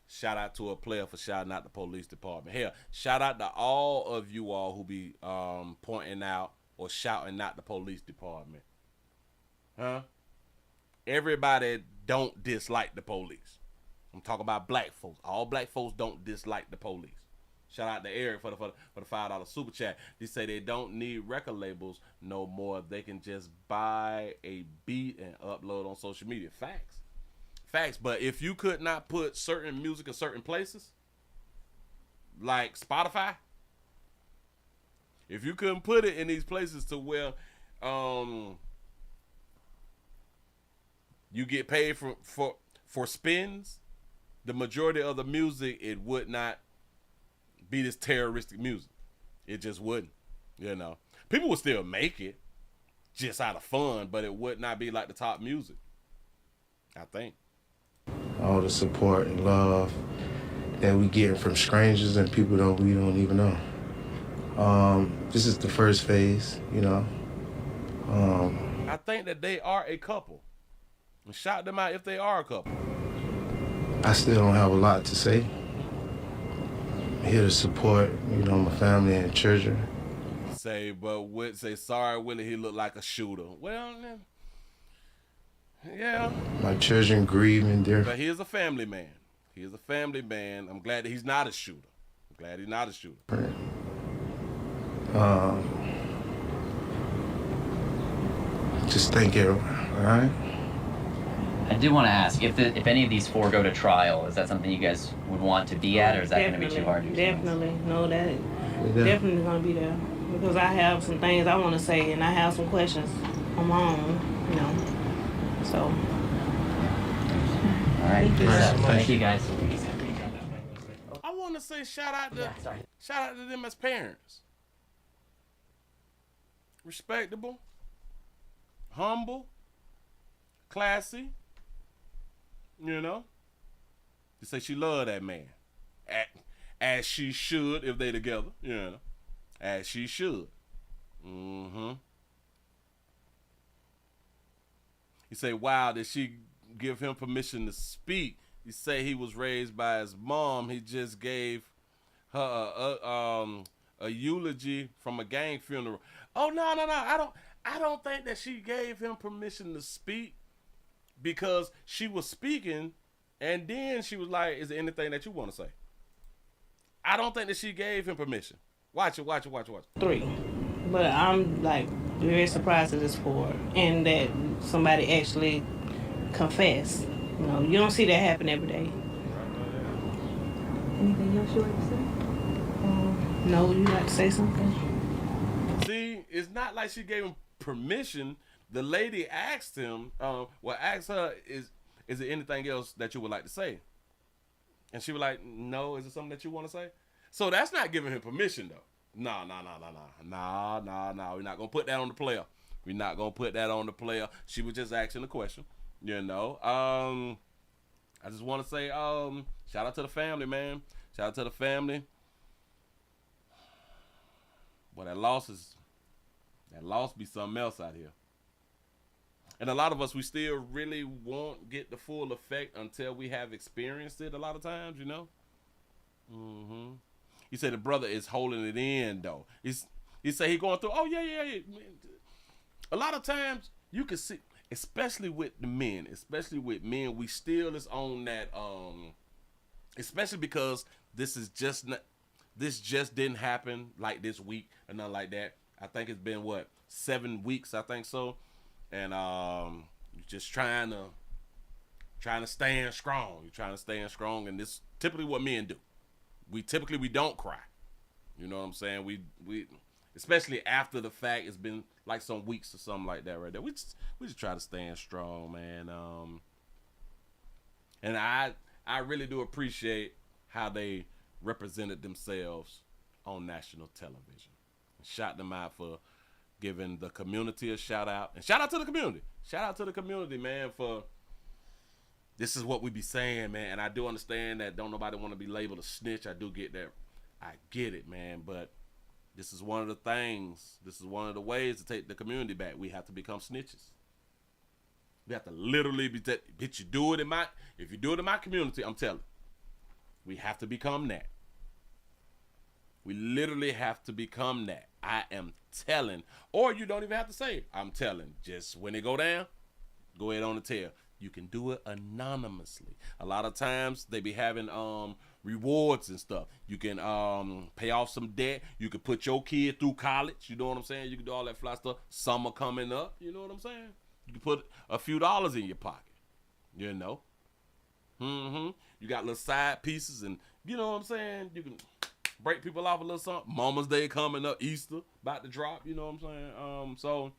Shout out to a player for shouting out the police department. Hell, shout out to all of you all who be pointing out or shouting out the police department. Huh? Everybody don't dislike the police. I'm talking about black folks. All black folks don't dislike the police. Shout out to Eric for the $5 super chat. They say they don't need record labels no more. They can just buy a beat and upload on social media. Facts. But if you could not put certain music in certain places, like Spotify, if you couldn't put it in these places to where you get paid for spins, the majority of the music, it would not be this terroristic music. It just wouldn't, People would still make it just out of fun, but it would not be like the top music, I think. All the support and love that we get from strangers and people we don't even know. This is the first phase, I think that they are a couple. And shout them out if they are a couple. I still don't have a lot to say. I'm here to support, my family and children. Say sorry, Willie, he looked like a shooter. Well, yeah. My children grieve and they're... But he is a family man. I'm glad that he's not a shooter. Just thank everyone, all right? I do want to ask, if any of these 4 go to trial, is that something you guys would want to be at, or is that going to be too hard? Definitely. No, that definitely going to be there. Because I have some things I want to say, and I have some questions on my own, you know. So. All right. Thank you guys. I want to say shout out to them as parents. Respectable, humble, classy. You know. You say she love that man, as she should if they together. You know, as she should. Mm-hmm. You say, wow, did she give him permission to speak? You say he was raised by his mom. He just gave her a eulogy from a gang funeral. Oh, no. I don't think that she gave him permission to speak, because she was speaking and then she was like, is there anything that you want to say? I don't think that she gave him permission. Watch it. 3. But I'm like very surprised that it's 4 and that somebody actually confessed. You know, you don't see that happen every day. Anything else you like to say? No, you like to say something? See, it's not like she gave him permission. The lady asked him, asked her, is there anything else that you would like to say? And she was like, no. Is it something that you want to say? So that's not giving him permission, though. No. We're not going to put that on the player. She was just asking the question, you know. I just want to say, shout out to the family, man. Shout out to the family. Boy, that loss be something else out here. And a lot of us, we still really won't get the full effect until we have experienced it a lot of times, you know? Mm-hmm. He said the brother is holding it in, though. He said he going through, yeah. A lot of times, you can see, especially with men, we still is on that, especially because this just didn't happen like this week or nothing like that. I think it's been, 7 weeks, I think so. And you're just trying to stand strong. You're trying to stand strong, and this typically what men do. We don't cry. You know what I'm saying? We especially after the fact, it's been like some weeks or something like that right there. We just try to stand strong, man. And I really do appreciate how they represented themselves on national television. Shout them out for giving the community a shout out. And shout out to the community. Shout out to the community, man, for this is what we be saying, man. And I do understand that don't nobody want to be labeled a snitch. I do get that. I get it, man. But this is one of the things. This is one of the ways to take the community back. We have to become snitches. We have to literally be, bitch, if you do it in my community, I'm telling. We have to become that. We literally have to become that. I am telling. Or you don't even have to say, I'm telling. Just when it go down, go ahead on and tell. You can do it anonymously. A lot of times they be having rewards and stuff. You can pay off some debt. You can put your kid through college. You know what I'm saying? You can do all that fly stuff. Summer coming up. You know what I'm saying? You can put a few dollars in your pocket. You know? Mm-hmm. You got little side pieces, and you know what I'm saying? You can break people off a little something. Mama's Day coming up, Easter about to drop, you know what I'm saying? So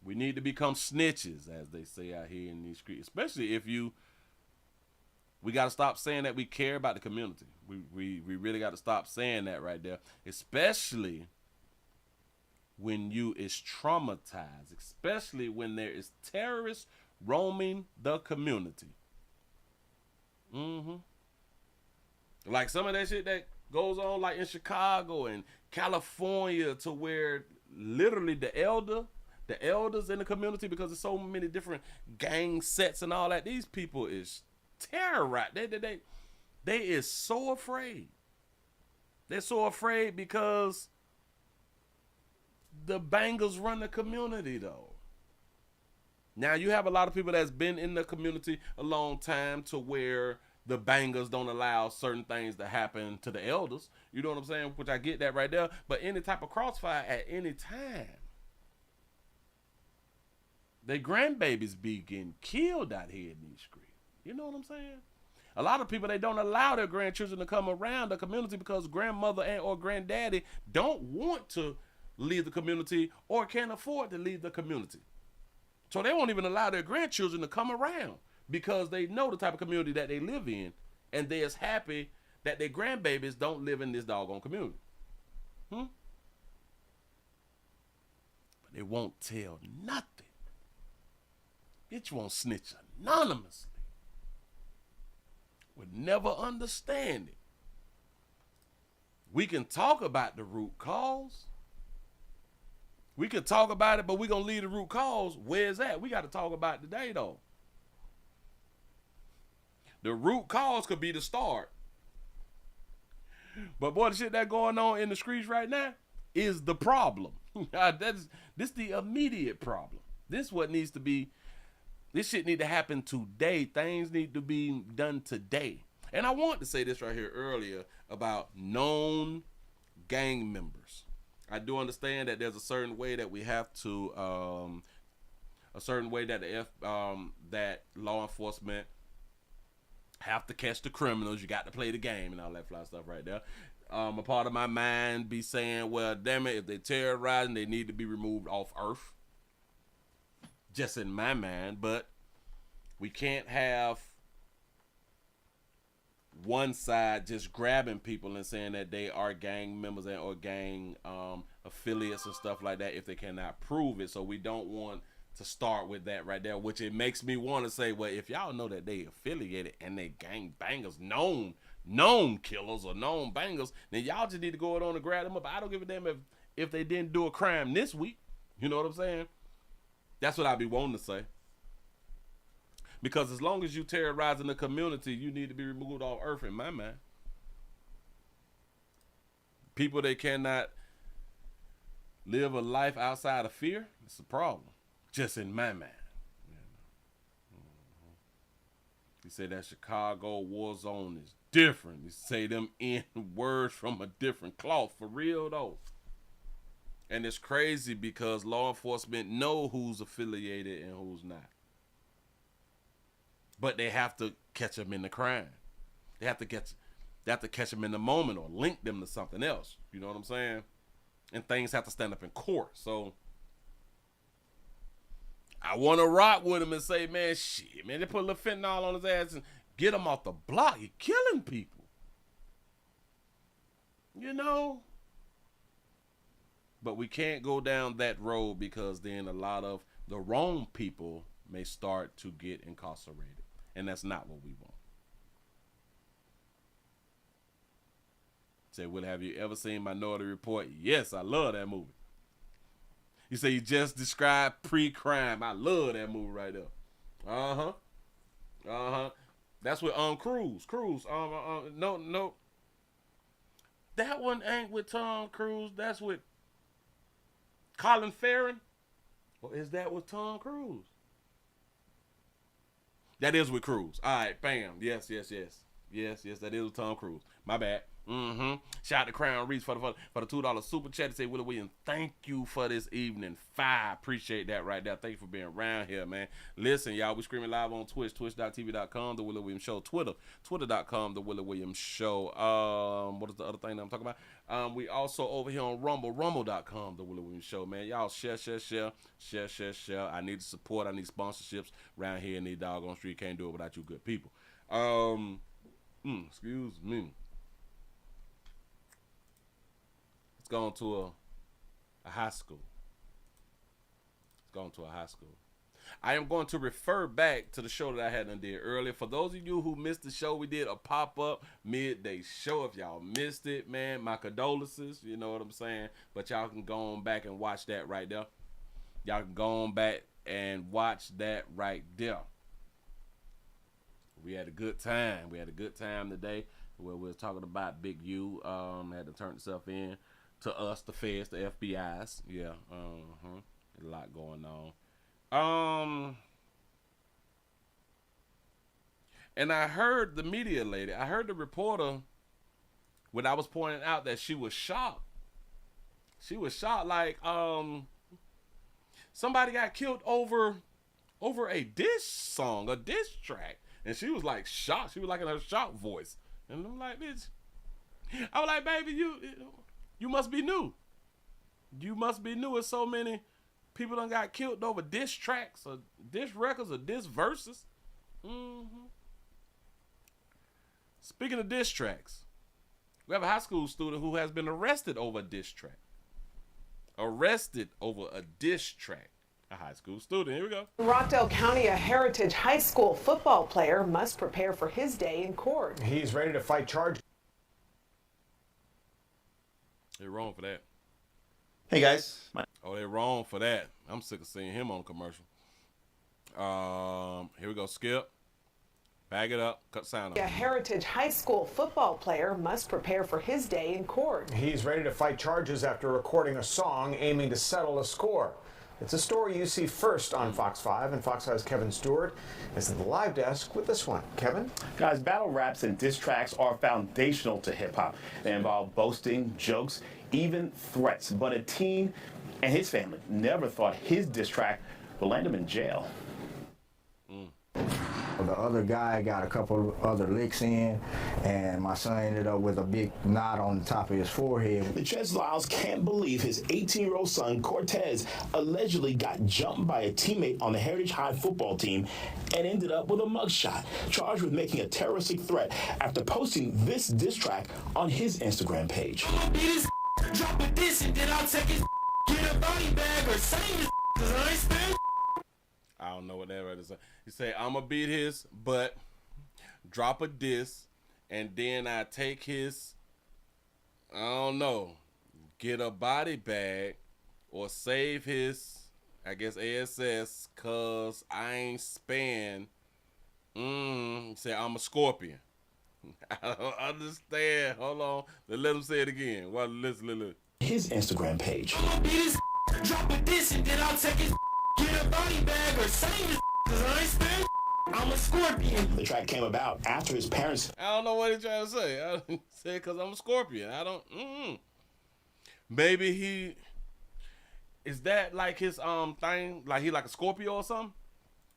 we need to become snitches, as they say out here in these streets. Especially if we got to stop saying that we care about the community. We really got to stop saying that right there. Especially when you is traumatized. Especially when there is terrorists roaming the community. Mm-hmm. Like some of that shit that goes on like in Chicago and California, to where literally the elders in the community, because there's so many different gang sets and all that, these people is terrorized. They is so afraid. They're so afraid because the bangers run the community, though. Now you have a lot of people that's been in the community a long time, to where the bangers don't allow certain things to happen to the elders. You know what I'm saying? Which I get that right there. But any type of crossfire at any time, their grandbabies be getting killed out here in these streets. You know what I'm saying? A lot of people, they don't allow their grandchildren to come around the community because grandmother and or granddaddy don't want to leave the community or can't afford to leave the community. So they won't even allow their grandchildren to come around because they know the type of community that they live in, and they're as happy that their grandbabies don't live in this doggone community. But they won't tell nothing. Bitch won't snitch anonymously. Would never understand it. We can talk about the root cause. We can talk about it, but we're going to leave the root cause where it's at. We got to talk about it today, though. The root cause could be the start. But boy, the shit that going on in the streets right now is the problem. This the immediate problem. This what needs to be, this shit need to happen today. Things need to be done today. And I want to say this right here earlier about known gang members. I do understand that there's a certain way that we have to, a certain way that that law enforcement have to catch the criminals. You got to play the game and all that fly stuff right there. A part of my mind be saying, well, damn it, if they terrorizing, they need to be removed off earth. Just in my mind, but we can't have one side just grabbing people and saying that they are gang members or gang affiliates and stuff like that if they cannot prove it. So we don't want to start with that right there, which it makes me want to say, well, if y'all know that they affiliated and they gang bangers, known killers or known bangers, then y'all just need to go on and grab them up. I don't give a damn if they didn't do a crime this week. You know what I'm saying? That's what I be wanting to say. Because as long as you terrorizing the community, you need to be removed off earth in my mind. People that cannot live a life outside of fear, it's a problem. Just in my mind. You say that Chicago war zone is different. You say them in words from a different cloth. For real though. And it's crazy because law enforcement know who's affiliated and who's not. But they have to catch them in the crime. They have to catch them in the moment or link them to something else. You know what I'm saying? And things have to stand up in court. So I want to rock with him and say, man, shit, man, they put a little fentanyl on his ass and get him off the block. He killing people. You know? But we can't go down that road because then a lot of the wrong people may start to get incarcerated. And that's not what we want. Say, Willie, have you ever seen Minority Report? Yes, I love that movie. You say you just described pre-crime. I love that movie right there. That's with Cruise. No. That one ain't with Tom Cruise. That's with Colin Farrell. Or is that with Tom Cruise? That is with Cruise. All right, bam. Yes, that is with Tom Cruise. My bad. Shout out to Crown Reese for the $2 super chat to say, Willie Williams, thank you for this evening. Appreciate that right there. Thank you for being around here, man. Listen, y'all, we screaming live on Twitch, twitch.tv.com, The Willie Williams Show, twitter.com, The Willie Williams Show. What is the other thing that I'm talking about? We also over here on Rumble, rumble.com, The Willie Williams Show, man. Y'all share. I need support. I need sponsorships around here in these doggone street. Can't do it without you good people. Excuse me. Going to a high school. I am going to refer back to the show that I had done did earlier. For those of you who missed the show, we did a pop-up midday show. If y'all missed it, man, my condolences. You know what I'm saying? But y'all can go on back and watch that right there. We had a good time today where we were talking about Big U. Had to turn itself in to us, the feds, the FBIs. Yeah, a lot going on. And I heard the media lady, I heard the reporter when I was pointing out that she was shocked. She was shocked like somebody got killed over a diss track. And she was like shocked. She was like in her shocked voice. And I'm like, bitch. I was like, baby, you must be new. You must be new. With so many people done got killed over diss tracks or diss records or diss verses. Speaking of diss tracks, we have a high school student who has been arrested over a diss track. Arrested over a diss track. A high school student. Here we go. In Rockdale County, a Heritage High School football player must prepare for his day in court. He's ready to fight charges. They're wrong for that. Hey guys. Oh, they're wrong for that. I'm sick of seeing him on commercial. Here we go. Skip. Bag it up. Cut sound A up. Heritage High School football player must prepare for his day in court. He's ready to fight charges after recording a song aiming to settle a score. It's a story you see first on Fox 5, and Fox 5's Kevin Stewart is at the live desk with this one. Kevin? Guys, battle raps and diss tracks are foundational to hip-hop. They involve boasting, jokes, even threats. But a teen and his family never thought his diss track would land him in jail. The other guy got a couple other licks in, and my son ended up with a big knot on the top of his forehead. The Jets Lyles can't believe his 18-year-old son, Cortez, allegedly got jumped by a teammate on the Heritage High football team and ended up with a mugshot, charged with making a terroristic threat after posting this diss track on his Instagram page. Drop a diss and then I'll take his get a body bag or same his cause I ain't spend. I don't know what that is. He say, I'ma beat his butt, drop a diss, and then I take his, I don't know, get a body bag or save his, I guess, ASS, cause I ain't span. He say, I'm a scorpion. I don't understand. Hold on. Let him say it again. Well, listen. His Instagram page. I'ma beat his drop a diss and then I'll take his get a body bag or same his cause I ain't spend. I'm a scorpion. The track came about after his parents. I don't know what he's trying to say. I didn't say because I'm a scorpion. I don't. Maybe he is that like his thing, like he like a Scorpio or something.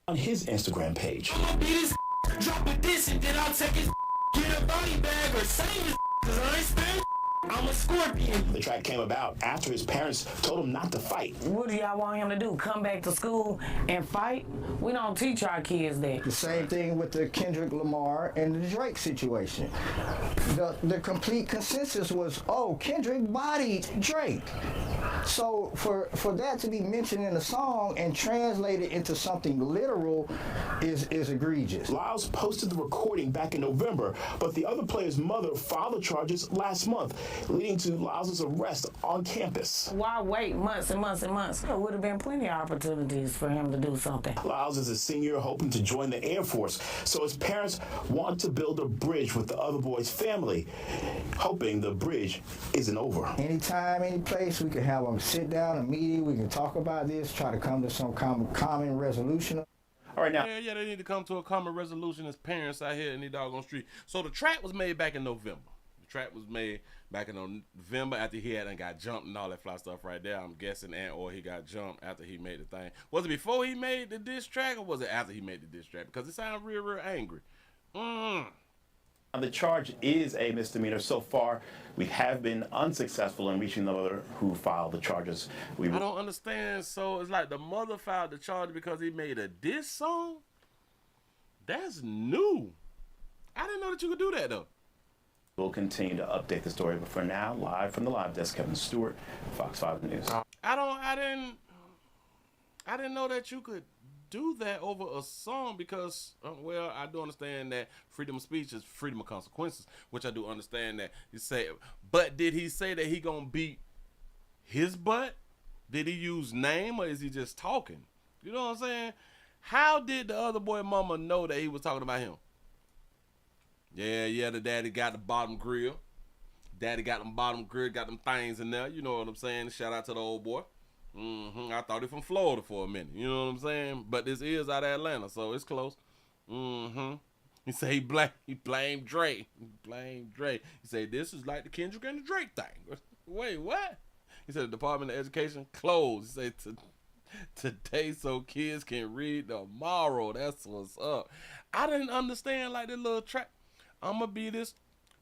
On his Instagram page. I'ma beat his drop a diss and then I'll take his get a body bag or same his cause I ain't spend. I'm a scorpion. The track came about after his parents told him not to fight. What do y'all want him to do? Come back to school and fight? We don't teach our kids that. The same thing with the Kendrick Lamar and the Drake situation. The complete consensus was, oh, Kendrick bodied Drake. So for that to be mentioned in a song and translated into something literal is egregious. Lyles posted the recording back in November, but the other player's mother filed the charges last month, leading to Lyles' arrest on campus. Why wait months and months and months? There would have been plenty of opportunities for him to do something. Lyles is a senior hoping to join the Air Force, so his parents want to build a bridge with the other boy's family, hoping the bridge isn't over. Anytime, any place, we can have a sit down, a meeting, we can talk about this, try to come to some common resolution. All right, now. Yeah, they need to come to a common resolution as parents out here in the doggone street. So the track was made back in November. The track was made back in November after he had and got jumped and all that fly stuff right there. I'm guessing, or he got jumped after he made the thing. Was it before he made the diss track, or was it after he made the diss track? Because it sounded real angry. The charge is a misdemeanor. So far, we have been unsuccessful in reaching the mother who filed the charges. I don't understand. So it's like the mother filed the charge because he made a diss song? That's new. I didn't know that you could do that, though. We'll continue to update the story, but for now, live from the live desk, Kevin Stewart, Fox 5 News. I didn't know that you could do that over a song because, well, I do understand that freedom of speech is freedom of consequences, which I do understand that. You say, but did he say that he gonna beat his butt? Did he use name, or is he just talking? You know what I'm saying? How did the other boy mama know that he was talking about him? Yeah, the daddy got the bottom grill. Daddy got them bottom grill, got them things in there. You know what I'm saying? Shout out to the old boy. I thought he from Florida for a minute. You know what I'm saying? But this is out of Atlanta, so it's close. He said he blamed Drake. He said this is like the Kendrick and the Drake thing. Wait, what? He said the Department of Education closed. He said today so kids can read tomorrow. That's what's up. I didn't understand like the little track. I'ma be this,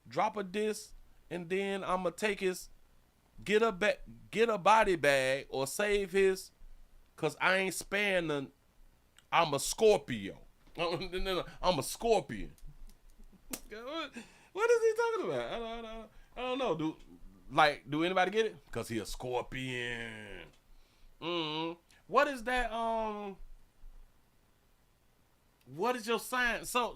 drop a diss, and then I'ma take his get a body bag or save his, cause I ain't sparing the. I'm a Scorpio. I'm a scorpion. What is he talking about? I don't know. Do anybody get it? Cause he a scorpion. What is that? What is your sign? So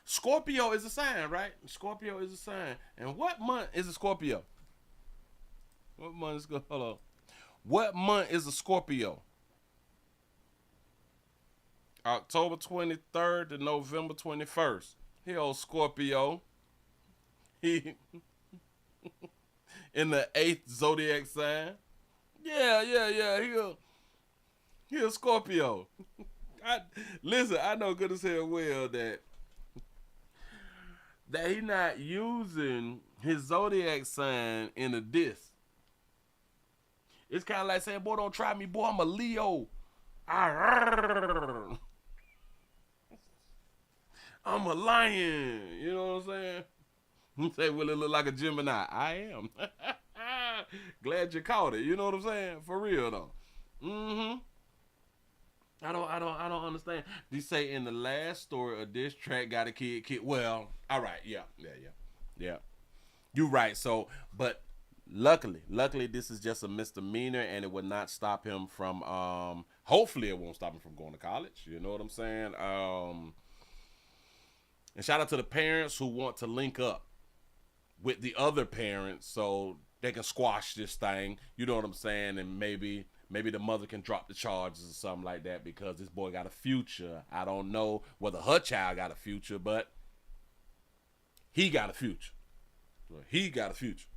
Scorpio is a sign, right? Scorpio is a sign. And what month is a Scorpio? What month is hold on? What month is a Scorpio? October 23rd to November 21st. He old Scorpio. He in the 8th zodiac sign. Yeah. He a Scorpio. Listen, I know good as hell well that he not using his zodiac sign in a diss. It's kind of like saying, boy, don't try me, boy, I'm a Leo. I'm a lion. You know what I'm saying? You say, will it look like a Gemini? I am. Glad you caught it. You know what I'm saying? For real though. I don't understand. You say in the last story, a diss track got a kid. Well, all right, yeah. You right. So, but luckily, this is just a misdemeanor, and it would not stop him from. Hopefully, it won't stop him from going to college. You know what I'm saying? And shout out to the parents who want to link up with the other parents so they can squash this thing. You know what I'm saying? And maybe the mother can drop the charges or something like that because this boy got a future. I don't know whether her child got a future, but he got a future. He got a future.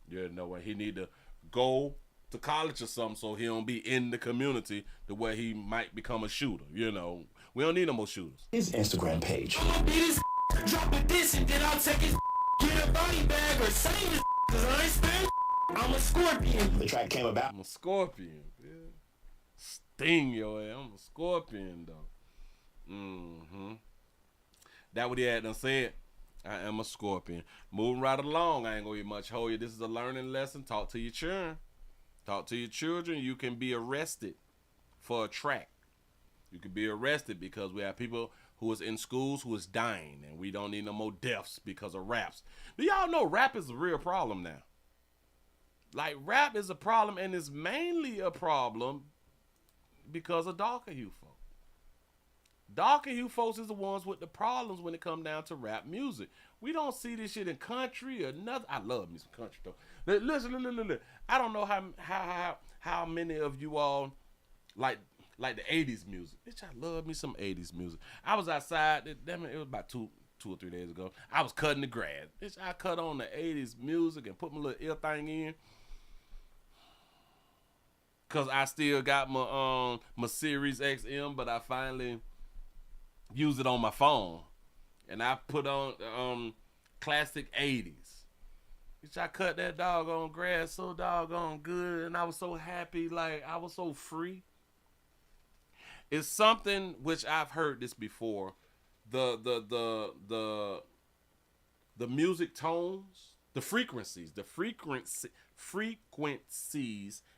You know what? He need to go to college or something so he don't be in the community to where he might become a shooter. You know, we don't need no more shooters. His Instagram page. Drop a diss and then I'll take his get a body bag or save his cause I ain't spend. I'm a scorpion. The track came about. I'm a scorpion. Yeah. Sting your ass. I'm a scorpion though. That what he had done said. I am a scorpion. Moving right along. I ain't gonna get much hold you. This is a learning lesson. Talk to your children. Talk to your children. You can be arrested for a track. You can be arrested because we have people who is in schools who is dying, and we don't need no more deaths because of raps. Do y'all know rap is a real problem now? Like, rap is a problem, and it's mainly a problem because of darker hue folks. Darker hue folks is the ones with the problems when it come down to rap music. We don't see this shit in country or nothing. I love me some country though. Listen. I don't know how many of you all like the 80s music. Bitch, I love me some 80s music. I was outside, it was about two or 3 days ago. I was cutting the grass. Bitch, I cut on the 80s music and put my little ear thing in. Cause I still got my Series XM, but I finally use it on my phone. And I put on classic 80s. Bitch, I cut that doggone grass so doggone good, and I was so happy, like I was so free. It's something which I've heard this before. The music tones, the frequencies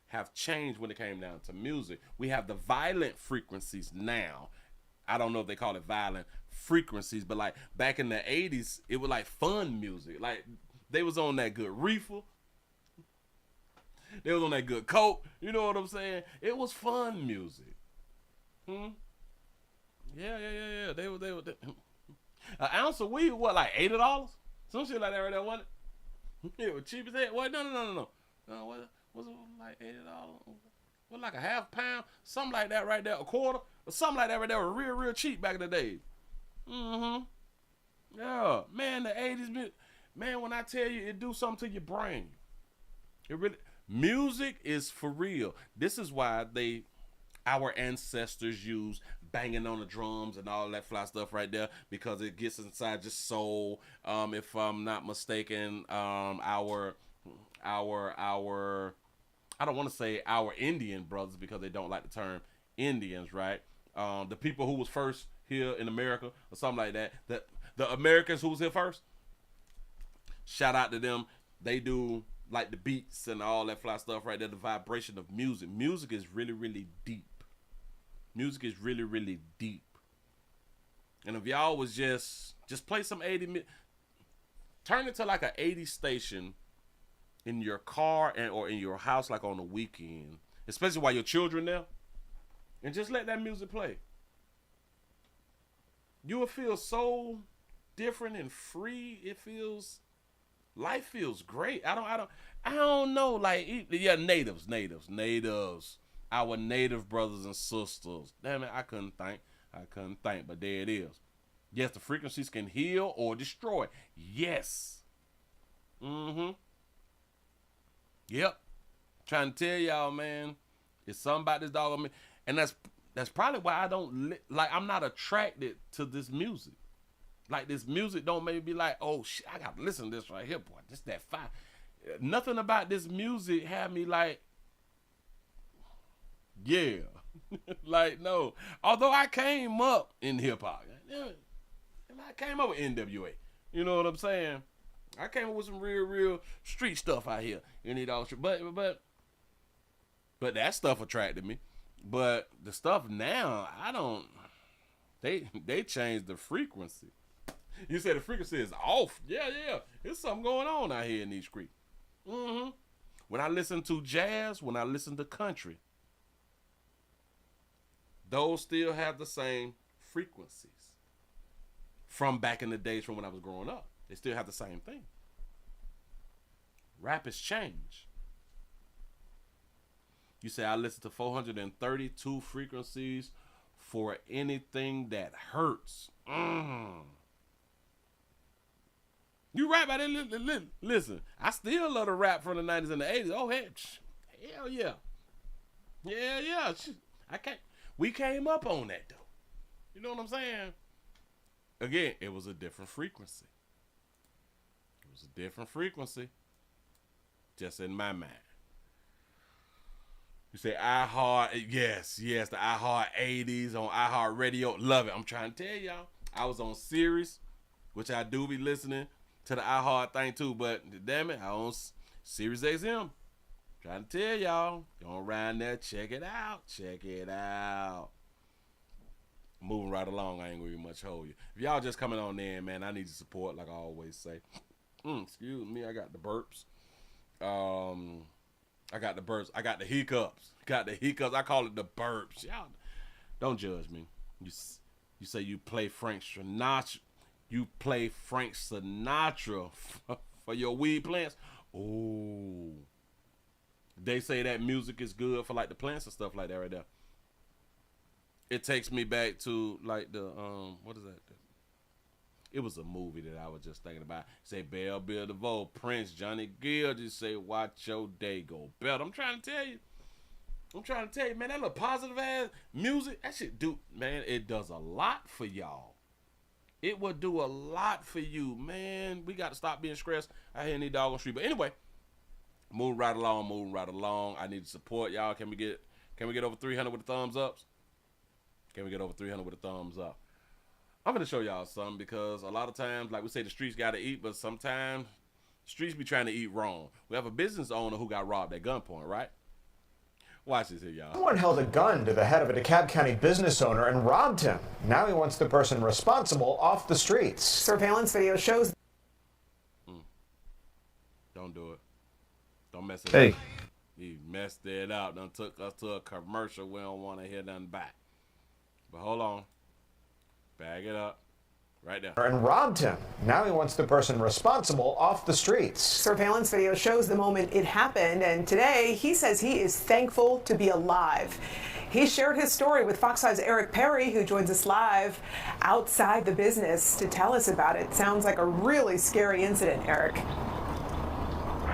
have changed when it came down to music. We have the violent frequencies now. I don't know if they call it violent frequencies, but like back in the 80s, it was like fun music. Like they was on that good reefer. They was on that good coke. You know what I'm saying? It was fun music. Yeah. They were. An ounce of weed, what, like $80? Some shit like that right there, wasn't it? It was cheap as hell. What? No. What was it like $80? What, like a half pound? Something like that right there, a quarter? Or something like that right there was real cheap back in the day. Yeah, man, the 80s, man, when I tell you it do something to your brain. It really, music is for real. This is why our ancestors use banging on the drums and all that fly stuff right there, because it gets inside your soul. If I'm not mistaken, our I don't want to say our Indian brothers because they don't like the term Indians, right? The people who was first here in America or something like that. The Americans who was here first. Shout out to them. They do like the beats and all that fly stuff right there, the vibration of music. Music is really, really deep. Music is really, really deep. And if y'all was just play some 80, turn it to like an 80 station in your car or in your house, like on the weekend, especially while your children there, and just let that music play. You will feel so different and free. Life feels great. I don't know. Like, yeah, natives. Our native brothers and sisters. Damn it, I couldn't think, but there it is. Yes, the frequencies can heal or destroy. Yes. Yep. Trying to tell y'all, man, it's something about this dog on me. And that's probably why I don't, I'm not attracted to this music. Like, this music don't make me be like, oh, shit, I got to listen to this right here, boy. This that fire. Nothing about this music had me like, yeah. Like, no. Although I came up in hip-hop. I came up with NWA. You know what I'm saying? I came up with some real street stuff out here. You need all but that stuff attracted me. But the stuff now, I don't. They changed the frequency. You said the frequency is off. Yeah. There's something going on out here in these streets. When I listen to jazz, when I listen to country, those still have the same frequencies from back in the days from when I was growing up. They still have the same thing. Rap has changed. You say I listen to 432 frequencies for anything that hurts. You rap about it. Listen, I still love the rap from the 90s and the 80s. Oh, hell yeah. Yeah. We came up on that, though. You know what I'm saying? Again, it was a different frequency. Just in my mind. You say iHeart, yes, the iHeart 80s on iHeart Radio. Love it. I'm trying to tell y'all, I was on Sirius, which I do be listening to the iHeart thing too, but damn it, I own Sirius XM. Trying to tell y'all, go around there, check it out. Moving right along, I ain't gonna be much hold you. If y'all just coming on in, man, I need your support, like I always say. Excuse me, I got the burps. I got the burps. I got the hiccups. I call it the burps. Y'all don't judge me. You say you play Frank Sinatra. You play Frank Sinatra for your weed plants. Oh, they say that music is good for like the plants and stuff like that right there. It takes me back to like the what is that? It was a movie that I was just thinking about. Say Belle Bill DeVoe, Prince, Johnny Gill, just say watch your day go better. I'm trying to tell you, man, that little positive ass music, that shit do, man, it does a lot for y'all. It will do a lot for you, man. We got to stop being stressed out here in these doggone street. But anyway, moving right along. I need to support y'all. Can we get over 300 with the thumbs ups? Can we get over 300 with the thumbs up? I'm going to show y'all something because a lot of times, like we say, the streets got to eat, but sometimes streets be trying to eat wrong. We have a business owner who got robbed at gunpoint, right? Watch this here, y'all. Someone held a gun to the head of a DeKalb County business owner and robbed him. Now he wants the person responsible off the streets. Surveillance video shows. Don't do it. Don't mess it up. He messed it up. Done took us to a commercial we don't want to hear nothing back. But hold on. Bag it up. Right there. And robbed him. Now he wants the person responsible off the streets. Surveillance video shows the moment it happened, and today he says he is thankful to be alive. He shared his story with Fox 5's Eric Perry, who joins us live outside the business to tell us about it. Sounds like a really scary incident, Eric.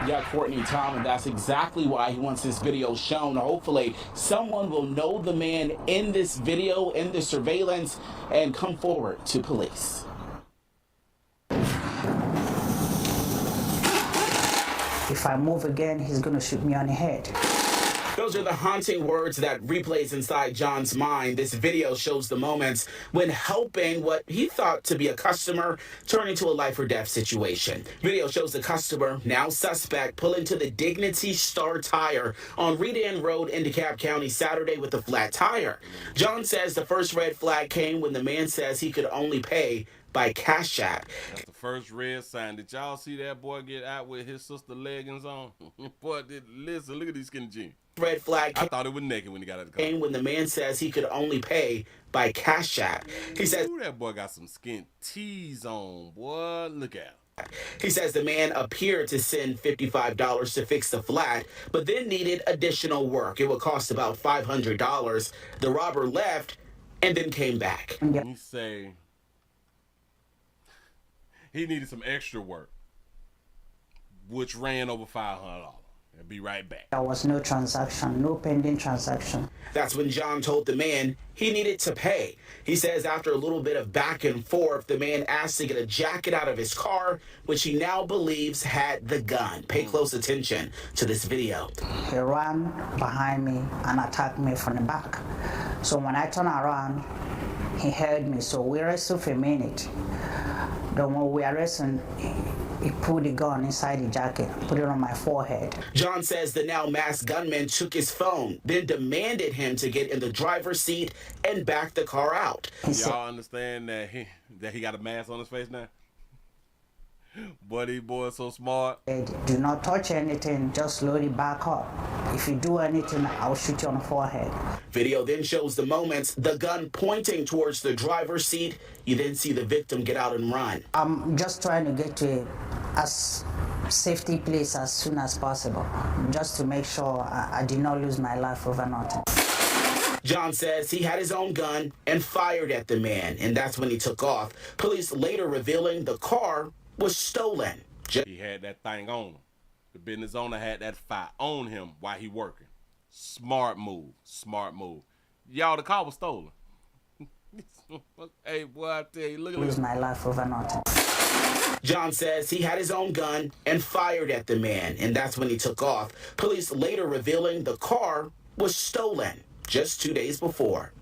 Yeah, Courtney, Tom, and that's exactly why he wants this video shown. Hopefully, someone will know the man in this video, in the surveillance, and come forward to police. If I move again, he's gonna shoot me on the head. Those are the haunting words that replays inside John's mind. This video shows the moments when helping what he thought to be a customer turn into a life or death situation. Video shows the customer, now suspect, pull into the Dignity Star Tire on Redan Road in DeKalb County Saturday with a flat tire. John says the first red flag came when the man says he could only pay by Cash App. That's the first red sign. Did y'all see that boy get out with his sister leggings on? Boy, listen, look at these skinny jeans. Red flag. I thought it was naked when he got out of the car. When the man says he could only pay by Cash App. He says, ooh, that boy got some skin tees on, boy. Look out. He says the man appeared to send $55 to fix the flat, but then needed additional work. It would cost about $500. The robber left and then came back. He say he needed some extra work, which ran over $500. I'll be right back. There was no transaction, no pending transaction. That's when John told the man he needed to pay. He says after a little bit of back and forth, the man asked to get a jacket out of his car, which he now believes had the gun. Pay close attention to this video. He ran behind me and attacked me from the back. So when I turned around, he held me. So we wrestled for a minute. Then when we were wrestling, he put the gun inside the jacket, put it on my forehead. John says the now masked gunman took his phone, then demanded him to get in the driver's seat and back the car out. Y'all understand that he got a mask on his face now? Boy, these boys so smart. Do not touch anything, just load it back up. If you do anything, I'll shoot you on the forehead. Video then shows the moments, the gun pointing towards the driver's seat. You then see the victim get out and run. I'm just trying to get to a safety place as soon as possible, just to make sure I did not lose my life over nothing. John says he had his own gun and fired at the man, and that's when he took off. Police later revealing the car was stolen. He had that thing on him. The business owner had that fire on him while he working. Smart move. Smart move. Y'all, the car was stolen. Hey, boy, I tell you, look at this. Lose my life over nothing. John says he had his own gun and fired at the man, and that's when he took off. Police later revealing the car was stolen just 2 days before.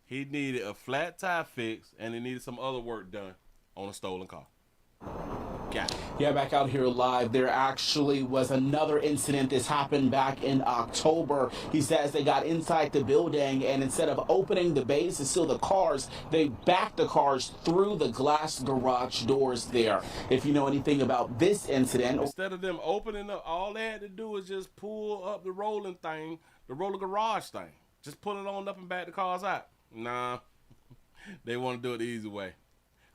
He needed a flat tire fix, and he needed some other work done on a stolen car. Got it. Yeah, back out here live, there actually was another incident. This happened back in October. He says they got inside the building, and instead of opening the bays to steal the cars, they backed the cars through the glass garage doors there. If you know anything about this incident, instead of them opening up, all they had to do was just pull up the rolling thing, the roller garage thing. Just pull it on up and back the cars out. Nah, they want to do it the easy way.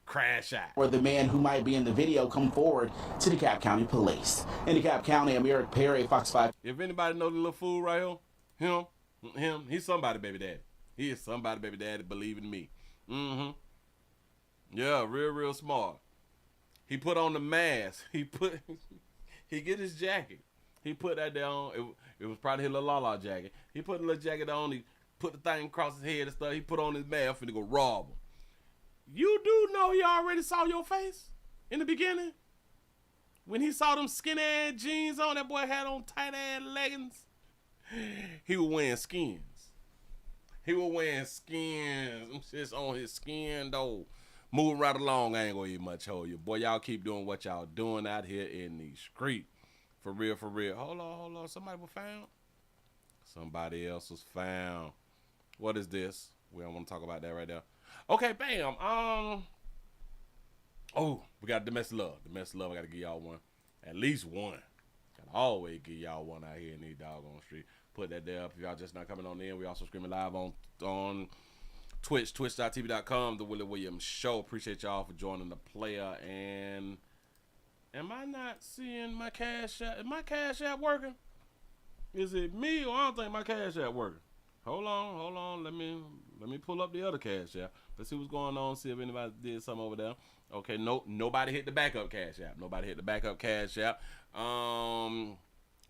Crash out. Or the man who might be in the video come forward to DeKalb County Police. In DeKalb County, I'm Eric Perry, Fox 5. If anybody know the little fool right here, him, he's somebody baby daddy. He is somebody baby daddy, believe in me. Yeah, real smart. He put on the mask. He get his jacket. He put that down. It was probably his little la-la jacket. He put a little jacket on. He put the thing across his head and stuff. He put on his mask and to go rob him. You do know he already saw your face in the beginning? When he saw them skinny-ass jeans on, that boy had on tight-ass leggings. He was wearing skins. He was wearing skins. Them shit's on his skin, though. Moving right along, I ain't gonna eat much hold you. Boy, y'all keep doing what y'all doing out here in the street. For real, for real. Hold on. Somebody was found? Somebody else was found. What is this? We don't want to talk about that right there. Okay, bam. Oh, we got domestic love. Domestic love, I got to give y'all one. At least one. Got to always give y'all one out here in these doggone street. Put that there up. If y'all just not coming on in, we also streaming live on Twitch, twitch.tv.com, The Willie Williams Show. Appreciate y'all for joining the player. And am I not seeing my Cash App? Is my Cash App working? Is it me or I don't think my Cash App working? Hold on. Let me pull up the other Cash App. Let's see what's going on. See if anybody did something over there. Okay, nobody hit the backup Cash App. Nobody hit the backup Cash App.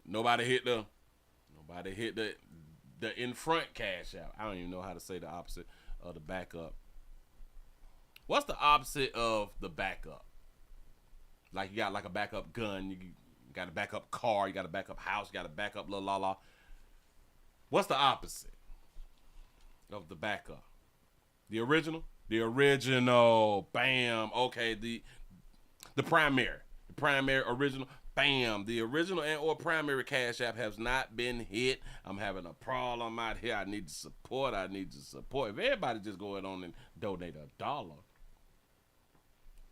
Nobody hit the in front Cash App. I don't even know how to say the opposite of the backup. What's the opposite of the backup? Like you got like a backup gun, you got a backup car, you got a backup house, you got a backup la. What's the opposite of the backup? The original? The original. Bam. Okay, the primary. The primary original. Bam. The original and or primary Cash App has not been hit. I'm having a problem out here. I need support. I need support. If everybody just go on and donate $1,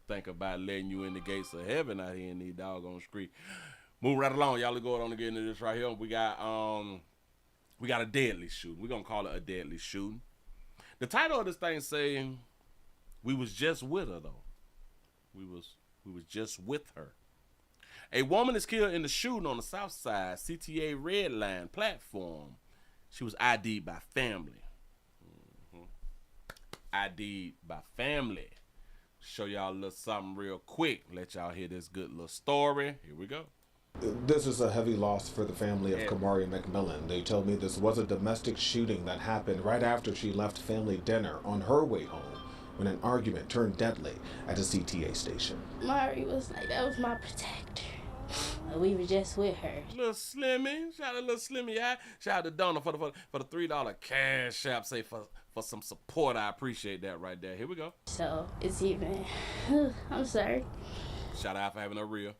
think about letting you in the gates of heaven out here in these doggone streets. Move right along. Y'all go on and get into this right here. We got a deadly shooting. We're gonna call it a deadly shooting. The title of this thing saying we was just with her though. We was just with her. A woman is killed in the shooting on the south side CTA Red Line platform. She was ID'd by family. ID'd by family. Show y'all a little something real quick. Let y'all hear this good little story. Here we go. This is a heavy loss for the family of Kamari McMillan. They told me this was a domestic shooting that happened right after she left family dinner on her way home when an argument turned deadly at a CTA station. Mari was like, that was my protector. We were just with her. Little Slimmy. Shout out to little Slimmy. Shout out to Donna for the $3 Cash App. Say for some support. I appreciate that right there. Here we go. So it's even, I'm sorry. Shout out for having a real.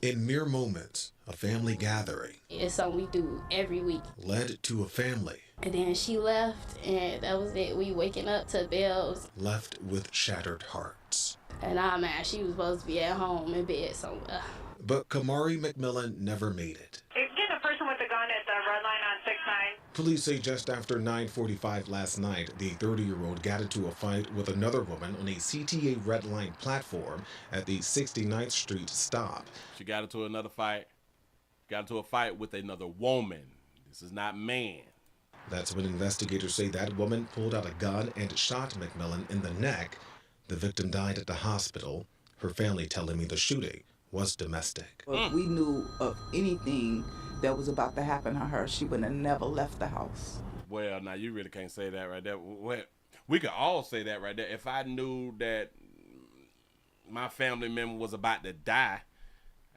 In mere moments, a family gathering. It's something we do every week. Led to a family. And then she left, and that was it. We waking up to bells. Left with shattered hearts. And man, she was supposed to be at home in bed somewhere. But Kamari McMillan never made it. Get a person with a gun at the red line on 6-9. Police say just after 9:45 last night, the 30-year-old got into a fight with another woman on a CTA Red Line platform at the 69th Street stop. She got into another fight. Got into a fight with another woman. This is not man. That's when investigators say that woman pulled out a gun and shot McMillan in the neck. The victim died at the hospital. Her family telling me the shooting was domestic. If we knew of anything that was about to happen to her, she would have never left the house. Well, now you really can't say that right there. Well, we could all say that right there. If I knew that my family member was about to die,